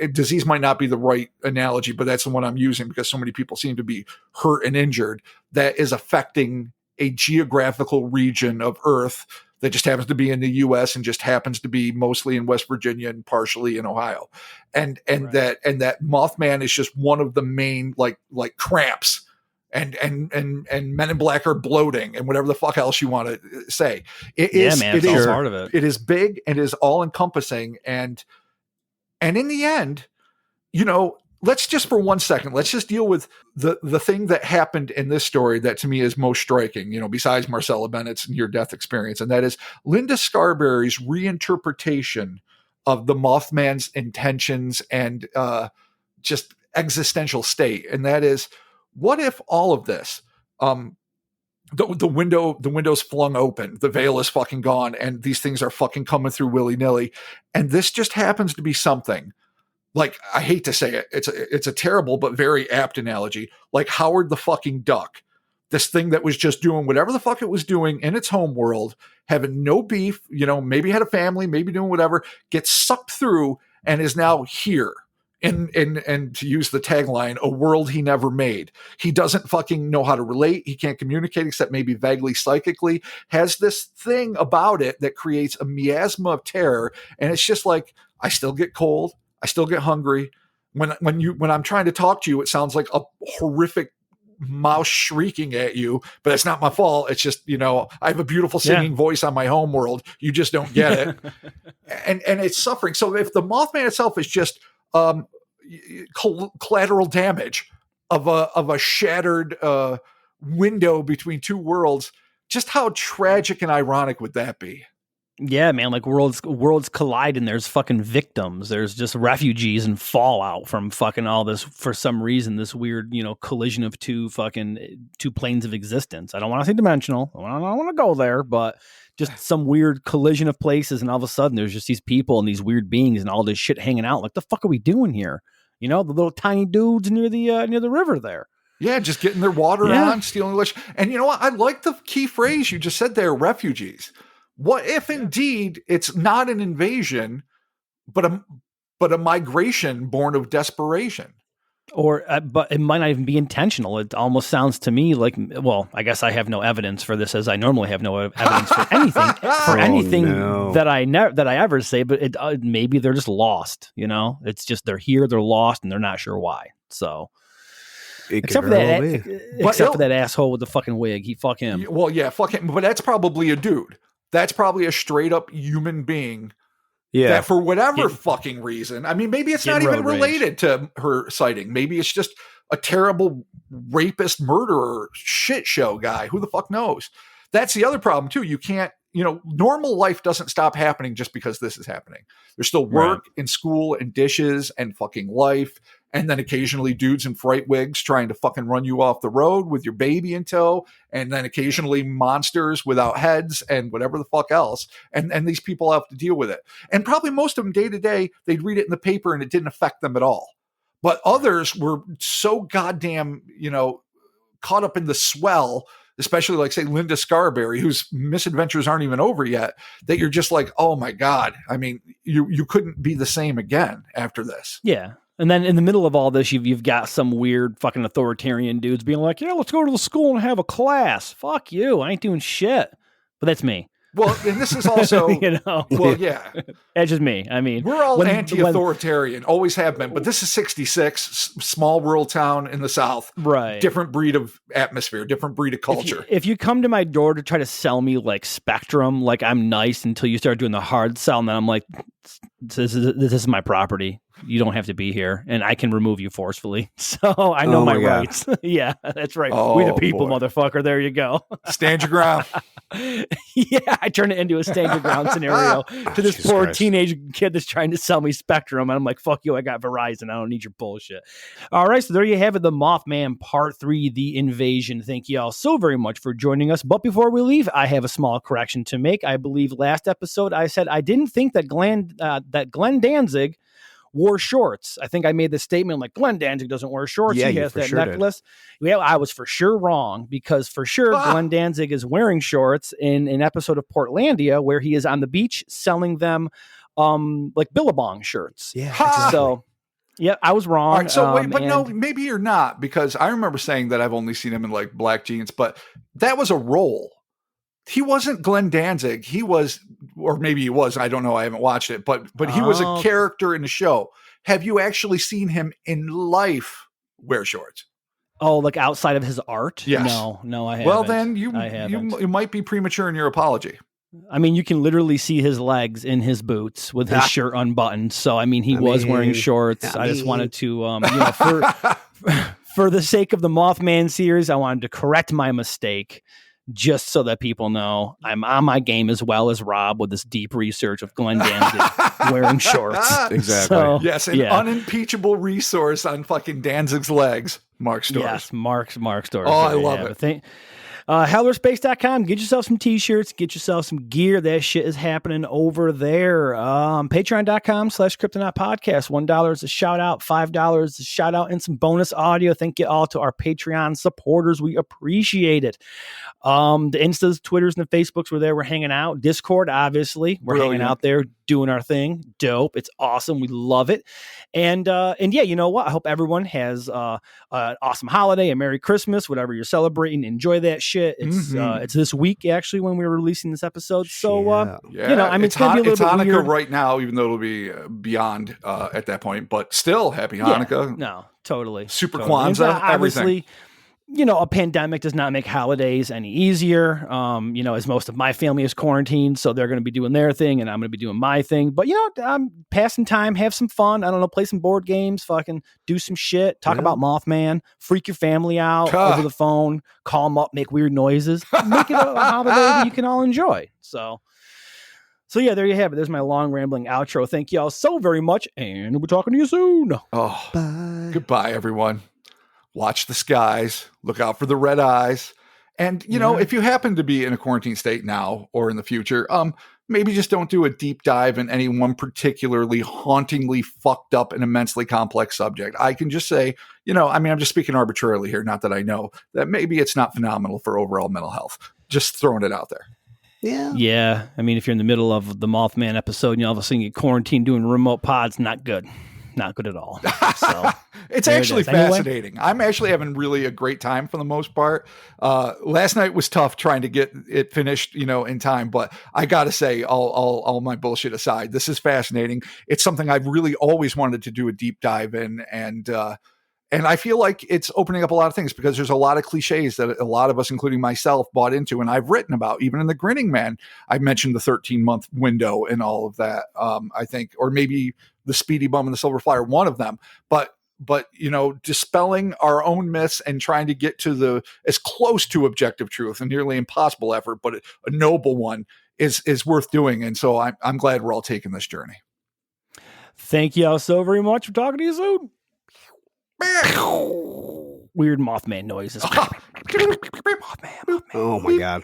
A disease might not be the right analogy, but that's the one I'm using because so many people seem to be hurt and injured that is affecting a geographical region of Earth that just happens to be in the U.S. and just happens to be mostly in West Virginia and partially in Ohio, and right. that Mothman is just one of the main like cramps, and Men in Black are bloating and whatever the fuck else you want to say. It is part of it. It is big and it is all encompassing, and in the end, let's just for 1 second, let's just deal with the thing that happened in this story that to me is most striking, besides Marcella Bennett's near-death experience. And that is Linda Scarberry's reinterpretation of the Mothman's intentions and just existential state. And that is, what if all of this, the window's flung open, the veil is fucking gone, and these things are fucking coming through willy-nilly. And this just happens to be something. Like, I hate to say it, it's a terrible but very apt analogy. Like Howard the fucking Duck, this thing that was just doing whatever the fuck it was doing in its home world, having no beef, maybe had a family, maybe doing whatever, gets sucked through and is now here in to use the tagline, a world he never made. He doesn't fucking know how to relate. He can't communicate except maybe vaguely psychically. Has this thing about it that creates a miasma of terror, and it's just like, I still get cold. I still get hungry. When I'm trying to talk to you, it sounds like a horrific mouse shrieking at you, but that's not my fault. It's just, I have a beautiful singing voice on my home world. You just don't get it. and it's suffering. So if the Mothman itself is just collateral damage of a shattered window between two worlds, just how tragic and ironic would that be? Yeah, man, like worlds collide and there's fucking victims. There's just refugees and fallout from fucking all this, for some reason, this weird, collision of two planes of existence. I don't want to say dimensional. I don't want to go there, but just some weird collision of places. And all of a sudden there's just these people and these weird beings and all this shit hanging out. Like, the fuck are we doing here? The little tiny dudes near the river there. Yeah, just getting their water on, stealing the. And you know what? I like the key phrase you just said there, refugees. What if indeed it's not an invasion, but a migration born of desperation? Or, but it might not even be intentional. It almost sounds to me like, well, I guess I have no evidence for this, as I normally have no evidence for anything, that I ever say. But maybe they're just lost. It's just they're here, they're lost, and they're not sure why. So. Except for that asshole with the fucking wig, fuck him. Well, yeah, fuck him. But that's probably a dude. That's probably a straight up human being. Yeah. That for whatever fucking reason. I mean, maybe it's not even related to her sighting. Maybe it's just a terrible rapist, murderer, shit show guy. Who the fuck knows? That's the other problem too. You can't normal life doesn't stop happening just because this is happening. There's still work and school and dishes and fucking life. And then occasionally dudes in fright wigs trying to fucking run you off the road with your baby in tow. And then occasionally monsters without heads and whatever the fuck else. And these people have to deal with it. And probably most of them day to day, they'd read it in the paper and it didn't affect them at all. But others were so goddamn, caught up in the swell, especially like, say, Linda Scarberry, whose misadventures aren't even over yet, that you're just like, oh my God. I mean, you couldn't be the same again after this. Yeah. And then in the middle of all this, you've got some weird fucking authoritarian dudes being like, yeah, let's go to the school and have a class. Fuck you. I ain't doing shit. But that's me. Well, and this is also, well, yeah. That's just me. I mean, we're all anti-authoritarian, always have been, but this is 66, small rural town in the South. Right. Different breed of atmosphere, different breed of culture. If you come to my door to try to sell me like Spectrum, like I'm nice until you start doing the hard sell, and then I'm like, this is my property. You don't have to be here, and I can remove you forcefully. So I know my rights. Yeah, that's right. We the people, motherfucker. There you go. Stand your ground. Yeah, I turn it into a stand your ground scenario to this poor teenage kid that's trying to sell me Spectrum, and I'm like, fuck you, I got Verizon. I don't need your bullshit. All right, so there you have it, the Mothman Part 3, The Invasion. Thank you all so very much for joining us. But before we leave, I have a small correction to make. I believe last episode I said I didn't think that Glenn Danzig wore shorts. I think I made the statement like Glenn Danzig doesn't wear shorts. Yeah, he has that necklace. Yeah, I was for sure wrong, because for sure Glenn Danzig is wearing shorts in an episode of Portlandia where he is on the beach selling them like Billabong shirts. Yeah. So yeah, I was wrong. All right, so wait, but no, maybe you're not, because I remember saying that I've only seen him in like black jeans, but that was a role. He wasn't Glenn Danzig. He was, or maybe he was. I don't know. I haven't watched it, but he was a character in the show. Have you actually seen him in life wear shorts? Oh, like outside of his art? Yes. No, I haven't. Well, then you might be premature in your apology. I mean, you can literally see his legs in his boots with his shirt unbuttoned. So, I mean, he was wearing shorts. I just wanted to, for the sake of the Mothman series, I wanted to correct my mistake, just so that people know I'm on my game as well as Rob with this deep research of Glenn Danzig wearing shorts. Exactly. So, yes, an unimpeachable resource on fucking Danzig's legs. Mark Stores. Yes, Mark Stores. Oh, I love it. Hellerspace.com. Get yourself some t-shirts. Get yourself some gear. That shit is happening over there. Patreon.com/Kryptonaut Podcast. $1 is a shout out. $5 is a shout out and some bonus audio. Thank you all to our Patreon supporters. We appreciate it. The Instas, Twitters, and the Facebooks were there. We're hanging out. Discord, obviously. We're hanging out there doing our thing. Dope. It's awesome. We love it. And yeah, you know what? I hope everyone has an awesome holiday, a Merry Christmas, whatever you're celebrating. Enjoy that shit. It's this week actually when we're releasing this episode. So I mean, it's gonna be a little bit Hanukkah weird right now, even though it'll be beyond at that point. But still, happy Hanukkah. Yeah, no, totally. Super totally. Kwanzaa, everything. Obviously, a pandemic does not make holidays any easier. As most of my family is quarantined, so they're going to be doing their thing and I'm going to be doing my thing. But, I'm passing time, have some fun. I don't know, play some board games, fucking do some shit, talk about Mothman, freak your family out over the phone, call them up, make weird noises, make it a holiday that you can all enjoy. So yeah, there you have it. There's my long rambling outro. Thank you all so very much. And we'll be talking to you soon. Oh, bye. Goodbye, everyone. Watch the skies, look out for the red eyes. And, if you happen to be in a quarantine state now or in the future, maybe just don't do a deep dive in any one particularly hauntingly fucked up and immensely complex subject. I can just say, I'm just speaking arbitrarily here, not that I know, that maybe it's not phenomenal for overall mental health. Just throwing it out there. Yeah. Yeah. I mean, if you're in the middle of the Mothman episode and all of a sudden you get quarantined doing remote pods, not good. Not good at all. So it's actually fascinating. Anyway. I'm actually having really a great time for the most part. Last night was tough trying to get it finished, in time, but I got to say, all my bullshit aside, this is fascinating. It's something I've really always wanted to do a deep dive in. And I feel like it's opening up a lot of things because there's a lot of cliches that a lot of us, including myself, bought into and I've written about. Even in The Grinning Man, I mentioned the 13-month window and all of that, I think, or maybe the Speedy Bum and the Silver Flyer, one of them. But dispelling our own myths and trying to get to as close to objective truth, a nearly impossible effort, but a noble one, is worth doing. And so I'm glad we're all taking this journey. Thank you all so very much for talking to you soon. Weird Mothman noises. Mothman. Oh my God.